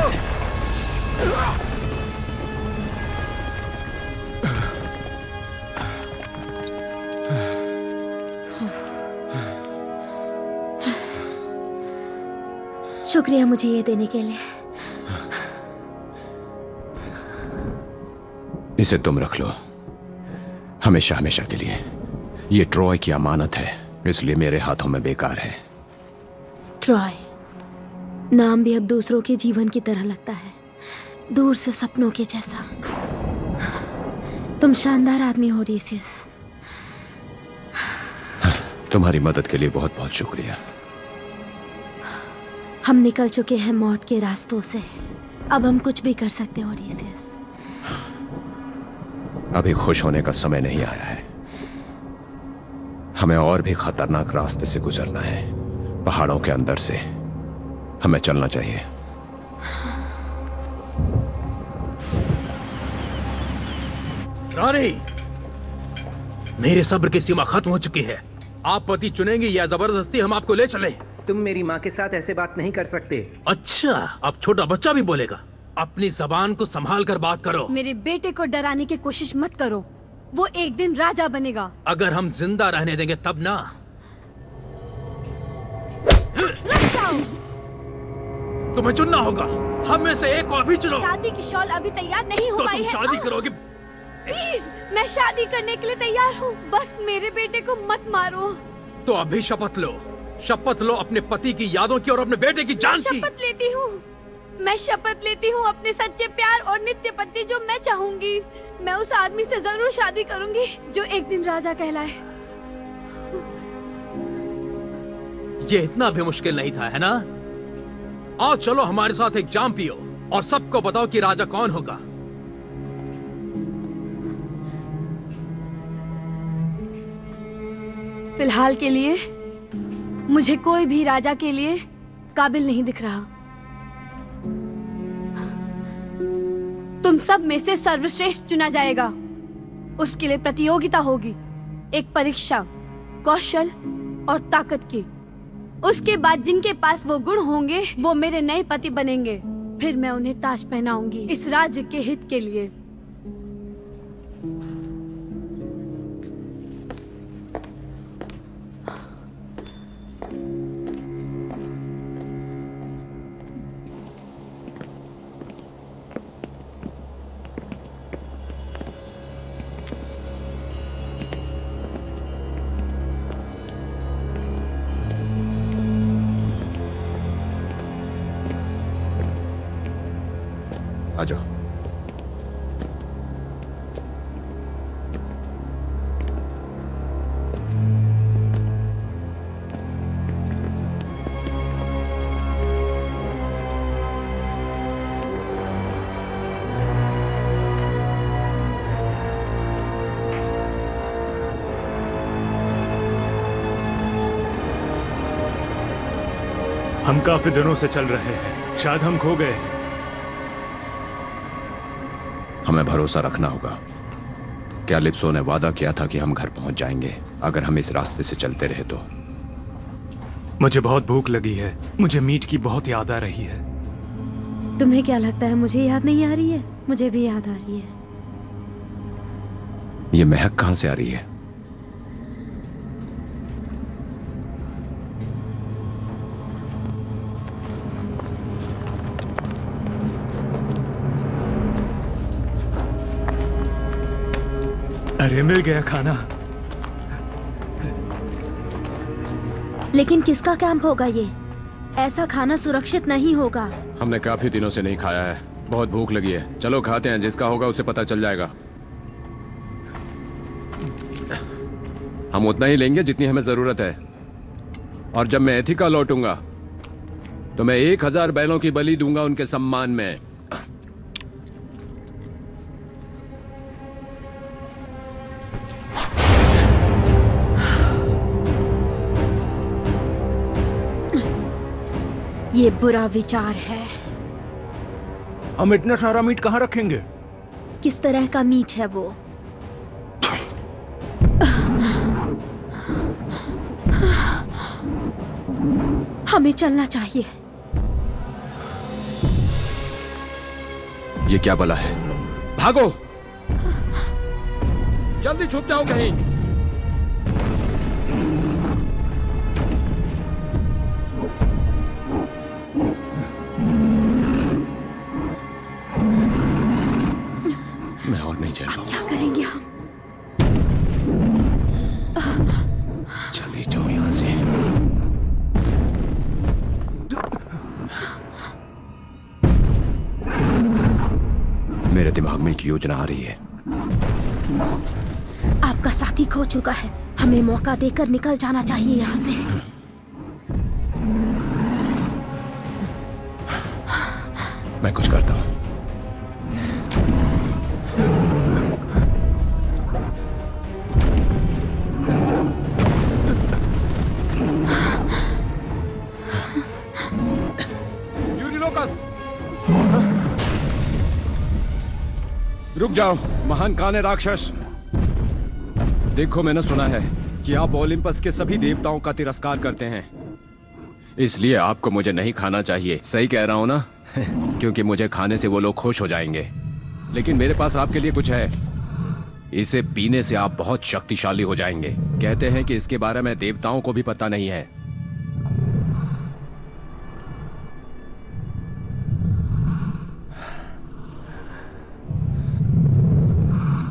शुक्रिया मुझे ये देने के लिए। इसे तुम रख लो, हमेशा हमेशा के लिए। ये ट्रॉय की अमानत है, इसलिए मेरे हाथों में बेकार है। ट्रॉय नाम भी अब दूसरों के जीवन की तरह लगता है, दूर से सपनों के जैसा। तुम शानदार आदमी हो ओडेसियस। तुम्हारी मदद के लिए बहुत बहुत शुक्रिया। हम निकल चुके हैं मौत के रास्तों से, अब हम कुछ भी कर सकते हैं ओडेसियस। अभी खुश होने का समय नहीं आया है, हमें और भी खतरनाक रास्ते से गुजरना है। पहाड़ों के अंदर से हमें चलना चाहिए। रानी, मेरे सब्र की सीमा खत्म हो चुकी है। आप पति चुनेंगी या जबरदस्ती हम आपको ले चलें? तुम मेरी माँ के साथ ऐसे बात नहीं कर सकते। अच्छा, अब छोटा बच्चा भी बोलेगा। अपनी जबान को संभाल कर बात करो। मेरे बेटे को डराने की कोशिश मत करो, वो एक दिन राजा बनेगा। अगर हम जिंदा रहने देंगे तब ना। तुम्हें चुनना होगा, हम में से एक को अभी चुनो। शादी की शॉल अभी तैयार नहीं हो पाई है। शादी करोगे? प्लीज, मैं शादी करने के लिए तैयार हूँ, बस मेरे बेटे को मत मारो। तो अभी शपथ लो, शपथ लो अपने पति की यादों की और अपने बेटे की जान की। शपथ लेती हूँ, मैं शपथ लेती हूँ अपने सच्चे प्यार और नित्य पति जो मैं चाहूंगी। मैं उस आदमी से जरूर शादी करूंगी जो एक दिन राजा कहलाए। ये इतना भी मुश्किल नहीं था, है ना? आओ चलो हमारे साथ एक जाम पियो और सबको बताओ कि राजा कौन होगा। फिलहाल के लिए मुझे कोई भी राजा के लिए काबिल नहीं दिख रहा। तुम सब में से सर्वश्रेष्ठ चुना जाएगा। उसके लिए प्रतियोगिता होगी, एक परीक्षा कौशल और ताकत की। उसके बाद जिनके पास वो गुण होंगे वो मेरे नए पति बनेंगे। फिर मैं उन्हें ताज पहनाऊंगी इस राज्य के हित के लिए। आ जाओ। हम काफी दिनों से चल रहे हैं, शायद हम खो गए। हमें भरोसा रखना होगा। कैलिप्सो ने वादा किया था कि हम घर पहुंच जाएंगे अगर हम इस रास्ते से चलते रहे तो। मुझे बहुत भूख लगी है, मुझे मीट की बहुत याद आ रही है। तुम्हें क्या लगता है मुझे याद नहीं आ रही है? मुझे भी याद आ रही है। ये महक कहां से आ रही है? अरे मिल गया खाना। लेकिन किसका कैंप होगा ये? ऐसा खाना सुरक्षित नहीं होगा। हमने काफी दिनों से नहीं खाया है, बहुत भूख लगी है। चलो खाते हैं, जिसका होगा उसे पता चल जाएगा। हम उतना ही लेंगे जितनी हमें जरूरत है, और जब मैं एथिका लौटूंगा तो मैं 1000 बैलों की बलि दूंगा उनके सम्मान में। ये बुरा विचार है। हम इतना सारा मीट कहाँ रखेंगे? किस तरह का मीट है वो? हमें चलना चाहिए। ये क्या बला है? भागो, जल्दी छुप जाओ कहीं। मैं और नहीं चल पाऊंगा। क्या करेंगे हम? चले जाओ यहां से। मेरे दिमाग में एक योजना आ रही है। आपका साथी खो चुका है, हमें मौका देकर निकल जाना चाहिए यहां से। मैं कुछ करता हूं। रुक जाओ महान काने राक्षस। देखो, मैंने सुना है कि आप ओलिम्पस के सभी देवताओं का तिरस्कार करते हैं, इसलिए आपको मुझे नहीं खाना चाहिए। सही कह रहा हूं ना? क्योंकि मुझे खाने से वो लोग खुश हो जाएंगे। लेकिन मेरे पास आपके लिए कुछ है। इसे पीने से आप बहुत शक्तिशाली हो जाएंगे। कहते हैं कि इसके बारे में देवताओं को भी पता नहीं है।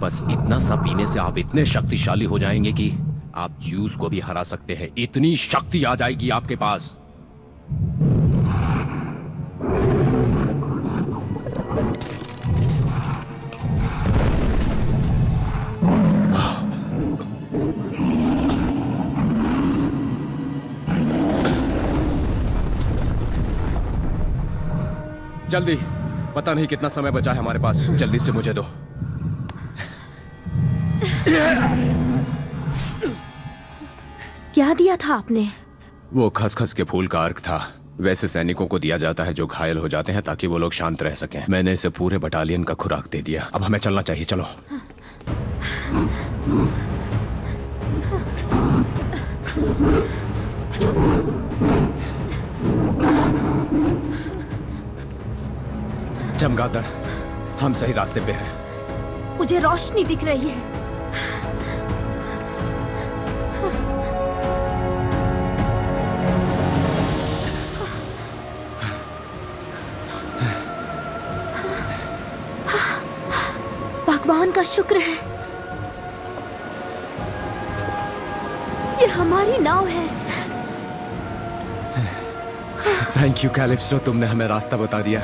बस इतना सा पीने से आप इतने शक्तिशाली हो जाएंगे कि आप ज्यूस को भी हरा सकते हैं। इतनी शक्ति आ जाएगी आपके पास। जल्दी, पता नहीं कितना समय बचा है हमारे पास। जल्दी से मुझे दो। क्या दिया था आपने? वो खसखस के फूल का अर्क था। वैसे सैनिकों को दिया जाता है जो घायल हो जाते हैं, ताकि वो लोग शांत रह सकें। मैंने इसे पूरे बटालियन का खुराक दे दिया। अब हमें चलना चाहिए, चलो। चमगादड़, हम सही रास्ते पे हैं। मुझे रोशनी दिख रही है। भगवान का शुक्र है, ये हमारी नाव है। थैंक यू कैलिप्सो, तुमने हमें रास्ता बता दिया।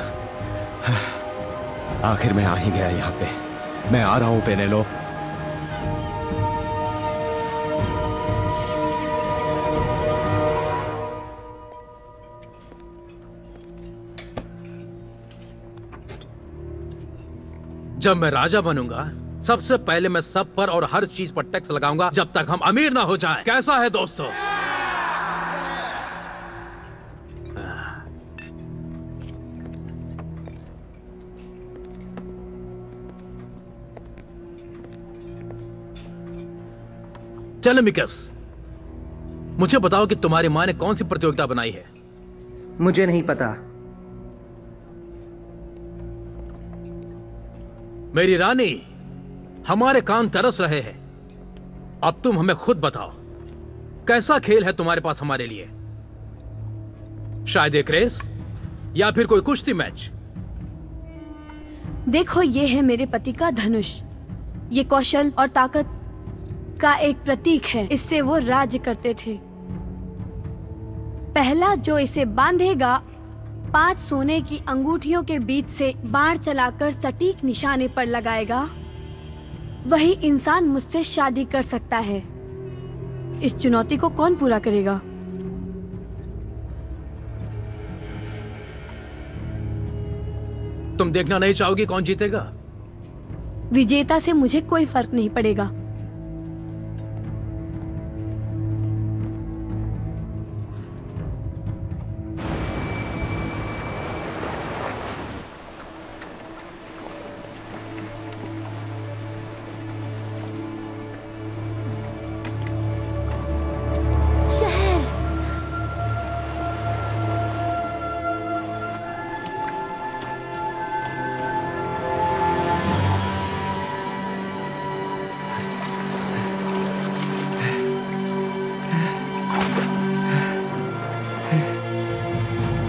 आखिर मैं आ ही गया यहाँ पे। मैं आ रहा हूँ पेनेलो। जब मैं राजा बनूंगा, सबसे पहले मैं सब पर और हर चीज पर टैक्स लगाऊंगा जब तक हम अमीर ना हो जाएं। कैसा है दोस्तों? टेलेमिकस, मुझे बताओ कि तुम्हारी मां ने कौन सी प्रतियोगिता बनाई है? मुझे नहीं पता। मेरी रानी, हमारे कान तरस रहे हैं। अब तुम हमें खुद बताओ, कैसा खेल है तुम्हारे पास हमारे लिए? शायद एक रेस या फिर कोई कुश्ती मैच? देखो, ये है मेरे पति का धनुष। ये कौशल और ताकत का एक प्रतीक है। इससे वो राज्य करते थे। पहला जो इसे बांधेगा 5 सोने की अंगूठियों के बीच से बाण चलाकर सटीक निशाने पर लगाएगा, वही इंसान मुझसे शादी कर सकता है। इस चुनौती को कौन पूरा करेगा? तुम देखना नहीं चाहोगी कौन जीतेगा? विजेता से मुझे कोई फर्क नहीं पड़ेगा।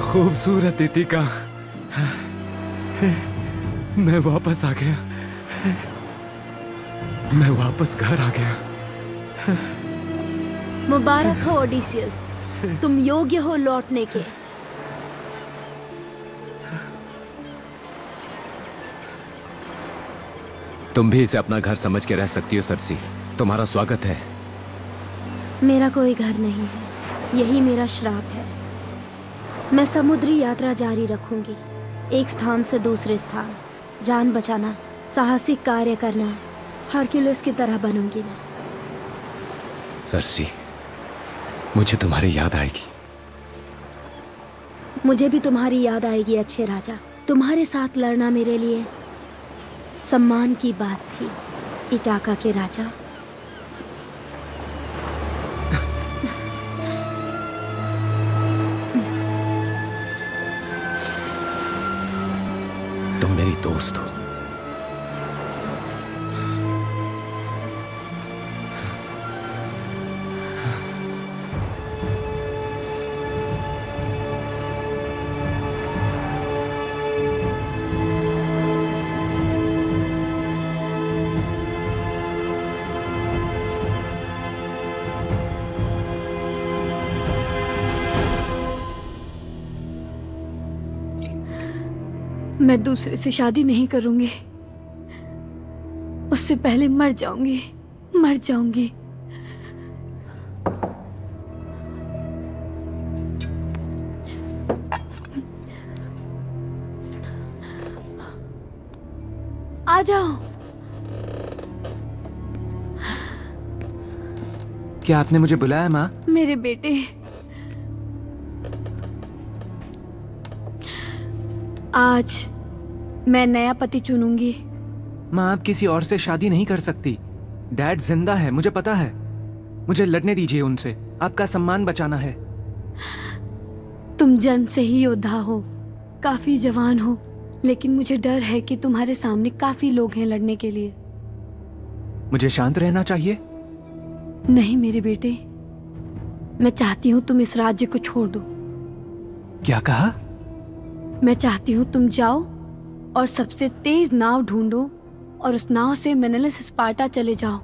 खूबसूरत इतिका, मैं वापस आ गया। मैं वापस घर आ गया। मुबारक हो ओडिसियस, तुम योग्य हो लौटने के। तुम भी इसे अपना घर समझ के रह सकती हो सर्सी। तुम्हारा स्वागत है। मेरा कोई घर नहीं है, यही मेरा श्राप है। मैं समुद्री यात्रा जारी रखूंगी, एक स्थान से दूसरे स्थान। जान बचाना, साहसिक कार्य करना, हरक्यूलिस की तरह बनूंगी मैं। सर्सी, मुझे तुम्हारी याद आएगी। मुझे भी तुम्हारी याद आएगी अच्छे राजा। तुम्हारे साथ लड़ना मेरे लिए सम्मान की बात थी, इटाका के राजा। तुम मेरी दोस्त हो। मैं दूसरे से शादी नहीं करूंगी, उससे पहले मर जाऊंगी, मर जाऊंगी। आ जाओ। क्या आपने मुझे बुलाया माँ? मेरे बेटे, आज मैं नया पति चुनूंगी। माँ, आप किसी और से शादी नहीं कर सकती। डैड जिंदा है, मुझे पता है। मुझे लड़ने दीजिए उनसे। आपका सम्मान बचाना है। तुम जन्म से ही योद्धा हो, काफी जवान हो, लेकिन मुझे डर है कि तुम्हारे सामने काफी लोग हैं लड़ने के लिए। मुझे शांत रहना चाहिए? नहीं मेरे बेटे, मैं चाहती हूँ तुम इस राज्य को छोड़ दो। क्या कहा? मैं चाहती हूँ तुम जाओ और सबसे तेज नाव ढूंढो और उस नाव से मेनेलिस स्पार्टा चले जाओ,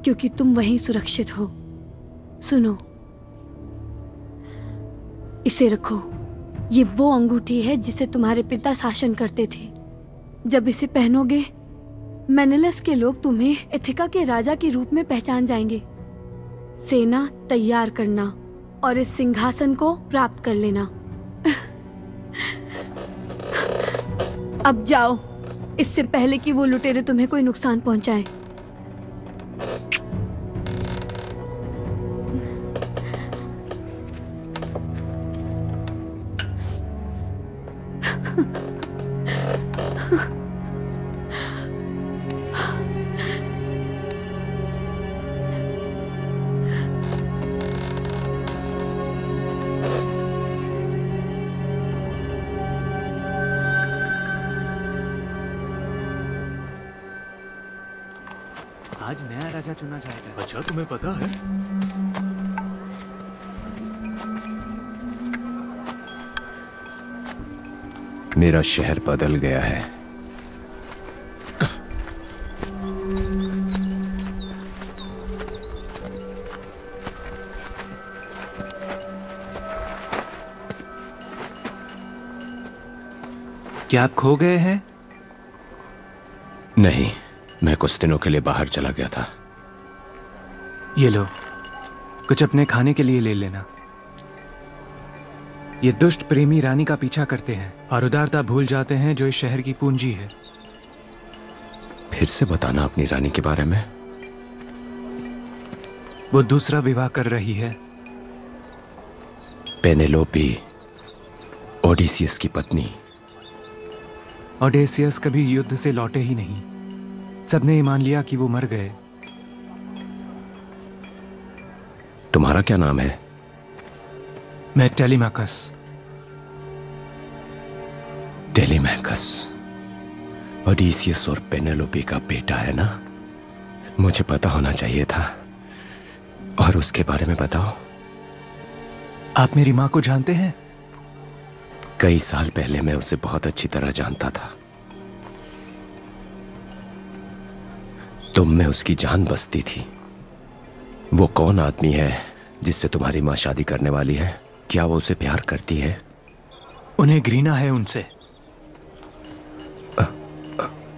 क्योंकि तुम वहीं सुरक्षित हो। सुनो, इसे रखो। ये वो अंगूठी है जिसे तुम्हारे पिता शासन करते थे। जब इसे पहनोगे, मेनेलिस के लोग तुम्हें इथिका के राजा के रूप में पहचान जाएंगे। सेना तैयार करना और इस सिंहासन को प्राप्त कर लेना। अब जाओ, इससे पहले कि वो लुटेरे तुम्हें कोई नुकसान पहुंचाए। आज नया राजा चुना जाएगा। अच्छा, तुम्हें पता है? मेरा शहर बदल गया है। क्या आप खो गए हैं? नहीं, मैं कुछ दिनों के लिए बाहर चला गया था। ये लो, कुछ अपने खाने के लिए ले लेना। ये दुष्ट प्रेमी रानी का पीछा करते हैं और उदारता भूल जाते हैं जो इस शहर की पूंजी है। फिर से बताना अपनी रानी के बारे में। वो दूसरा विवाह कर रही है। पेनेलोपी, ओडिसियस की पत्नी। ओडेसियस कभी युद्ध से लौटे ही नहीं। सबने ये मान लिया कि वो मर गए। तुम्हारा क्या नाम है? मैं टेलीमाकस। टेलीमाकस ओडिसियस और पेनेलोपी का बेटा है ना? मुझे पता होना चाहिए था। और उसके बारे में बताओ। आप मेरी मां को जानते हैं? कई साल पहले मैं उसे बहुत अच्छी तरह जानता था। तुम में उसकी जान बसती थी। वो कौन आदमी है जिससे तुम्हारी मां शादी करने वाली है? क्या वो उसे प्यार करती है? उन्हें घृणा है उनसे।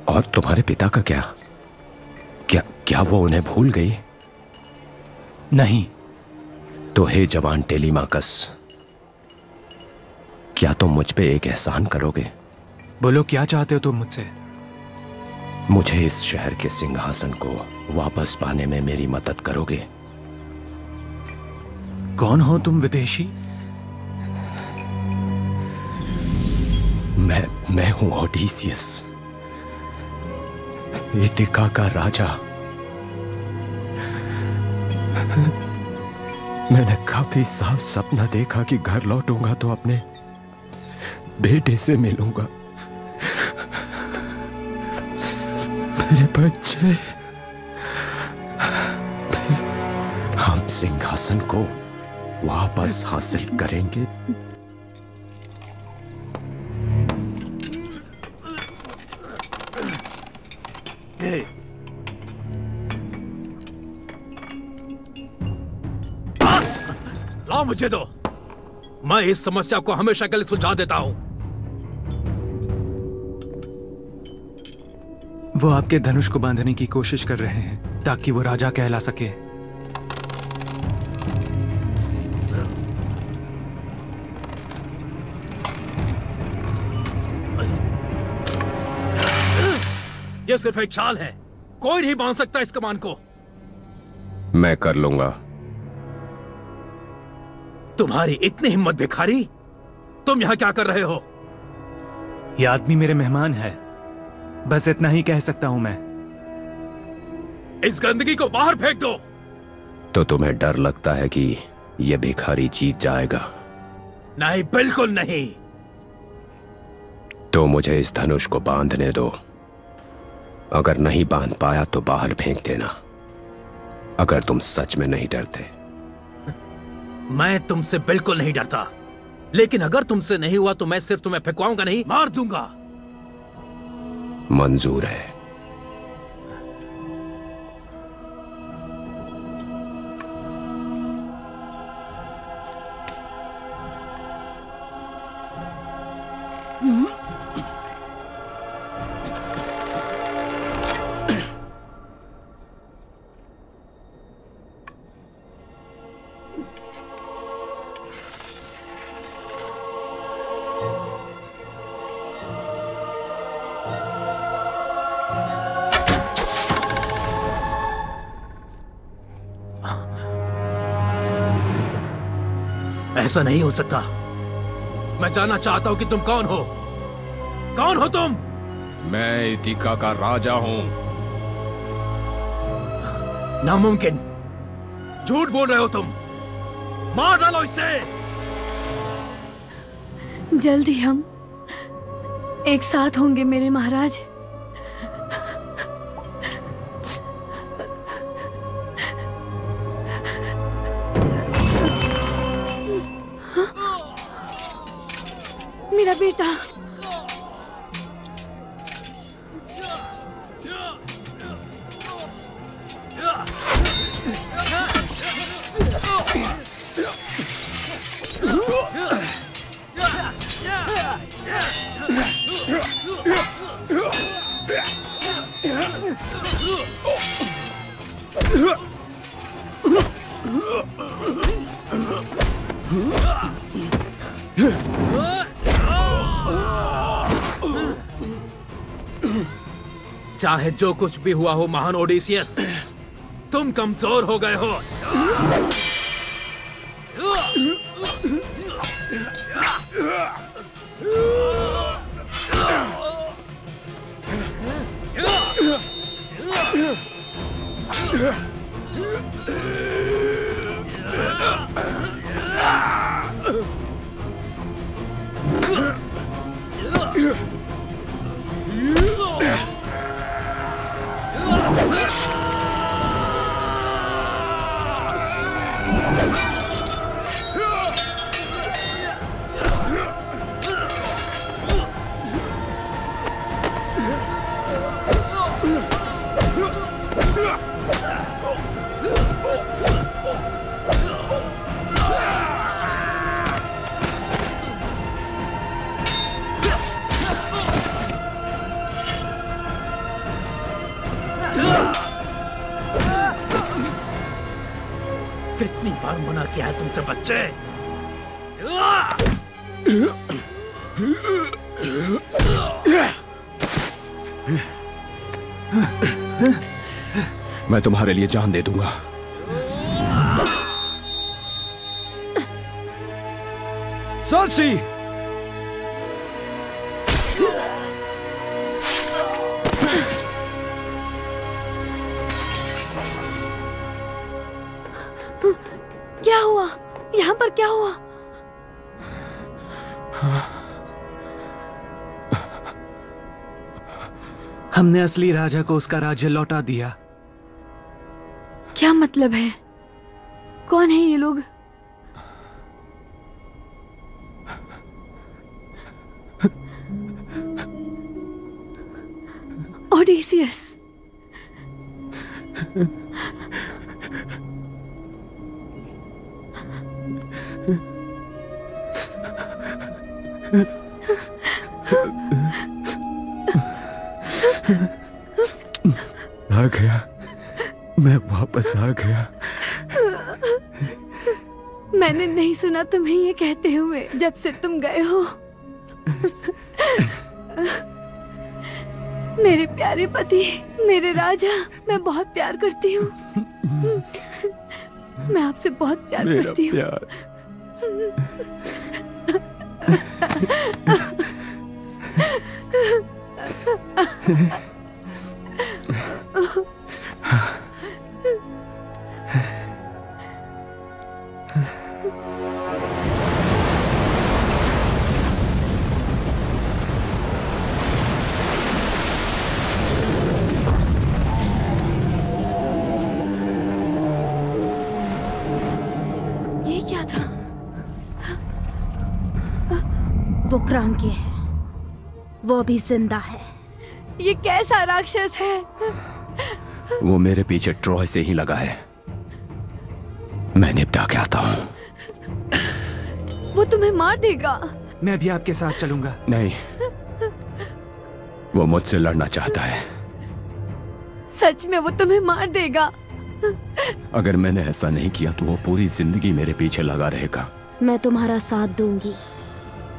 और तुम्हारे पिता का क्या? क्या वो उन्हें भूल गई? नहीं। तो हे जवान टेलीमाकस, क्या तुम मुझ पे एक एहसान करोगे? बोलो, क्या चाहते हो तुम मुझसे? मुझे इस शहर के सिंहासन को वापस पाने में मेरी मदद करोगे? कौन हो तुम विदेशी? मैं हूं ओडिसियस, इथिका का राजा। मैंने काफी साल सपना देखा कि घर लौटूंगा तो अपने बेटे से मिलूंगा। मेरे बच्चे। हम सिंहासन को वापस हासिल करेंगे। लाओ, मुझे दो। मैं इस समस्या को हमेशा के लिए सुलझा देता हूं। वो आपके धनुष को बांधने की कोशिश कर रहे हैं ताकि वो राजा कहला सके। ये सिर्फ एक चाल है, कोई नहीं बांध सकता इस कमान को। मैं कर लूंगा। तुम्हारी इतनी हिम्मत भिखारी, तुम यहां क्या कर रहे हो? ये आदमी मेरे मेहमान है, बस इतना ही कह सकता हूं मैं। इस गंदगी को बाहर फेंक दो। तो तुम्हें डर लगता है कि यह भिखारी जीत जाएगा? नहीं, बिल्कुल नहीं। तो मुझे इस धनुष को बांधने दो। अगर नहीं बांध पाया तो बाहर फेंक देना, अगर तुम सच में नहीं डरते। मैं तुमसे बिल्कुल नहीं डरता, लेकिन अगर तुमसे नहीं हुआ तो मैं सिर्फ तुम्हें फेंकवाऊंगा नहीं, मार दूंगा। मंजूर है। ऐसा नहीं हो सकता। मैं जानना चाहता हूं कि तुम कौन हो। कौन हो तुम? मैं इथिका का राजा हूं। नामुमकिन, झूठ बोल रहे हो तुम। मार डालो इसे। जल्द ही हम एक साथ होंगे मेरे महाराज। मेरा बेटा। चाहे जो कुछ भी हुआ हो महान ओडिसियस, तुम कमजोर हो गए हो। कितनी बार मना किया है तुमसे बच्चे? मैं तुम्हारे लिए जान दे दूंगा। सर्सी! क्या हुआ? यहाँ पर क्या हुआ? हमने असली राजा को उसका राज्य लौटा दिया। क्या मतलब है? कौन है ये लोग? ओडिसियस। आ गया, मैं वापस आ गया। मैंने नहीं सुना तुम्हें ये कहते हुए जब से तुम गए हो। मेरे प्यारे पति, मेरे राजा, मैं बहुत प्यार करती हूँ। मैं आपसे बहुत प्यार करती हूँ। ये क्या था? वो क्रांके है, वो भी जिंदा है। ये कैसा राक्षस है? वो मेरे पीछे ट्रॉय से ही लगा है। मैं निपटा के आता हूँ। वो तुम्हें मार देगा। मैं भी आपके साथ चलूंगा। नहीं, वो मुझसे लड़ना चाहता है। सच में वो तुम्हें मार देगा। अगर मैंने ऐसा नहीं किया तो वो पूरी जिंदगी मेरे पीछे लगा रहेगा। मैं तुम्हारा साथ दूंगी।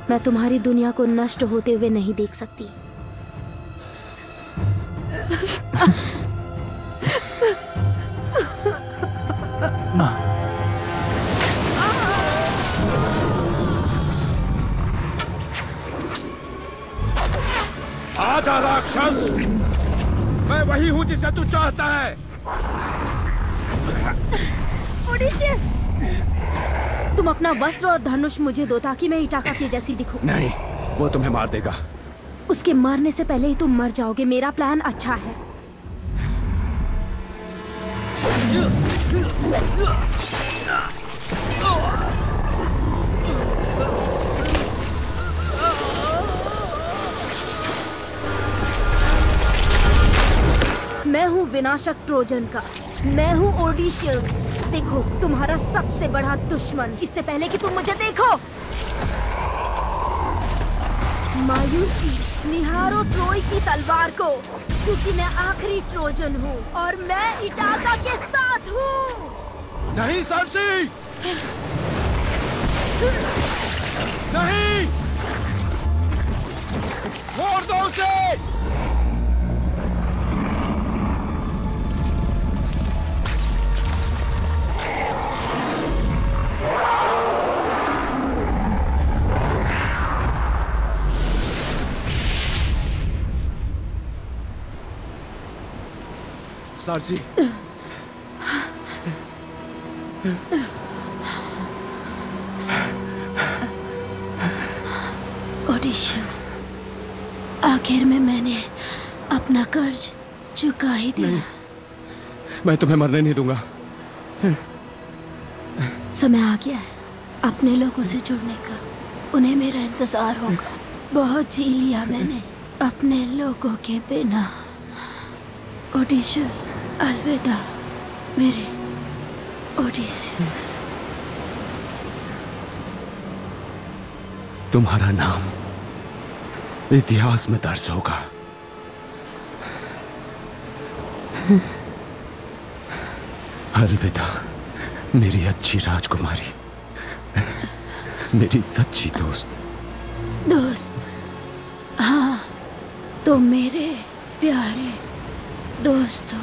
मैं तुम्हारी दुनिया को नष्ट होते हुए नहीं देख सकती। आधा राक्षस, मैं वही हूं जिसे तू चाहता है। ओडिसियस, तुम अपना वस्त्र और धनुष मुझे दो ताकि मैं इटाका की जैसी दिखूं। नहीं, वो तुम्हें मार देगा। उसके मरने से पहले ही तुम मर जाओगे। मेरा प्लान अच्छा है। मैं हूँ विनाशक ट्रोजन का। मैं हूँ ओडिशियस। देखो, तुम्हारा सबसे बड़ा दुश्मन। इससे पहले कि तुम मुझे देखो, मायूसी निहारो ट्रोय की तलवार को, क्योंकि मैं आखिरी ट्रोजन हूँ और मैं इटाका के साथ हूँ। नहीं सर्सी! नहीं! छोड़ दो उसे! सर्सी! ओडिशस, आखिर में मैंने अपना कर्ज चुका ही दिया। नहीं, मैं तुम्हें मरने नहीं दूंगा। समय आ गया है अपने लोगों से जुड़ने का। उन्हें मेरा इंतजार होगा। बहुत जी लिया मैंने अपने लोगों के बिना। ओडिशस, अलविदा मेरे ओडिशस। तुम्हारा नाम इतिहास में दर्ज होगा। अलविदा मेरी अच्छी राजकुमारी, मेरी सच्ची दोस्त। दोस्त? हाँ, तो मेरे प्यारे दोस्तों।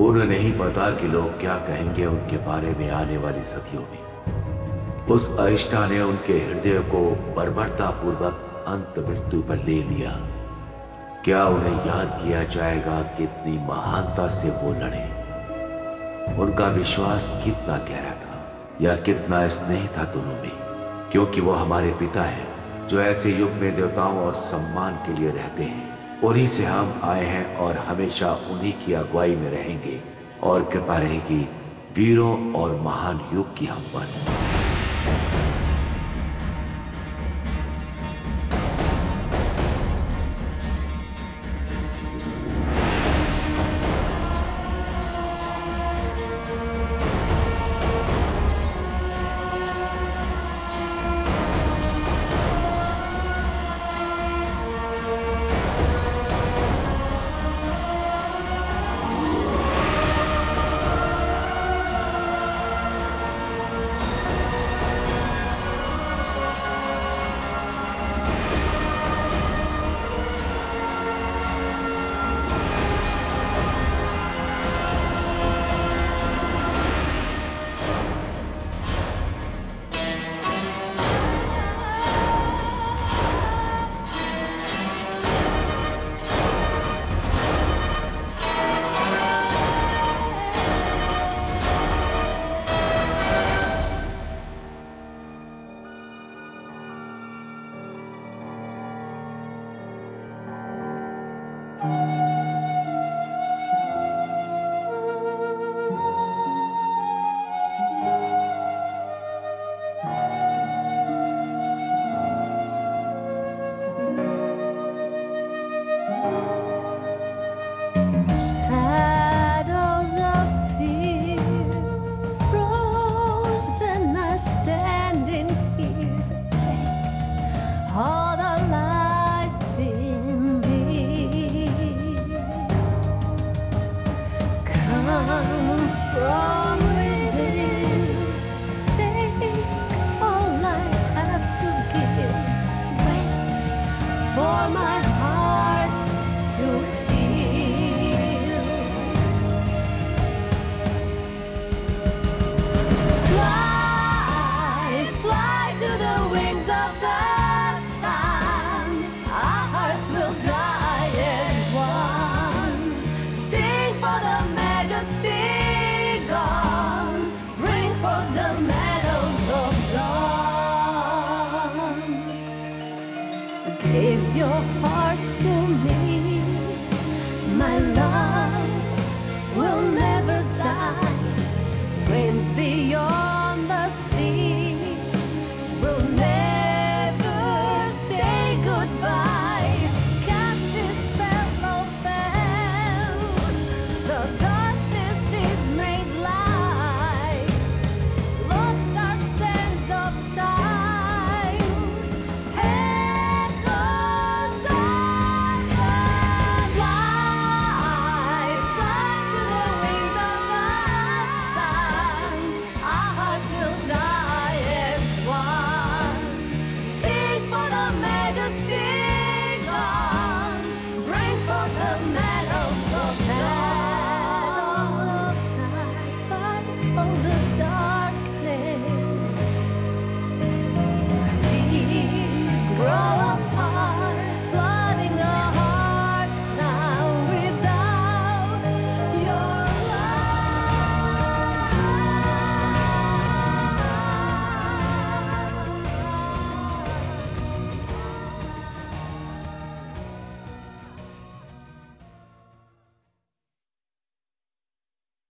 उन्हें नहीं पता कि लोग क्या कहेंगे उनके बारे में आने वाली सदियों में। उस अरिष्टा ने उनके हृदय को बर्बरतापूर्वक अंत मृत्यु पर ले लिया। क्या उन्हें याद किया जाएगा कितनी महानता से वो लड़े? उनका विश्वास कितना गहरा था या कितना स्नेह था दोनों में, क्योंकि वो हमारे पिता हैं जो ऐसे युग में देवताओं और सम्मान के लिए रहते हैं। उन्हीं से हम आए हैं और हमेशा उन्हीं की अगुवाई में रहेंगे और कृपा रहेगी वीरों और महान युग की हम पर। Oh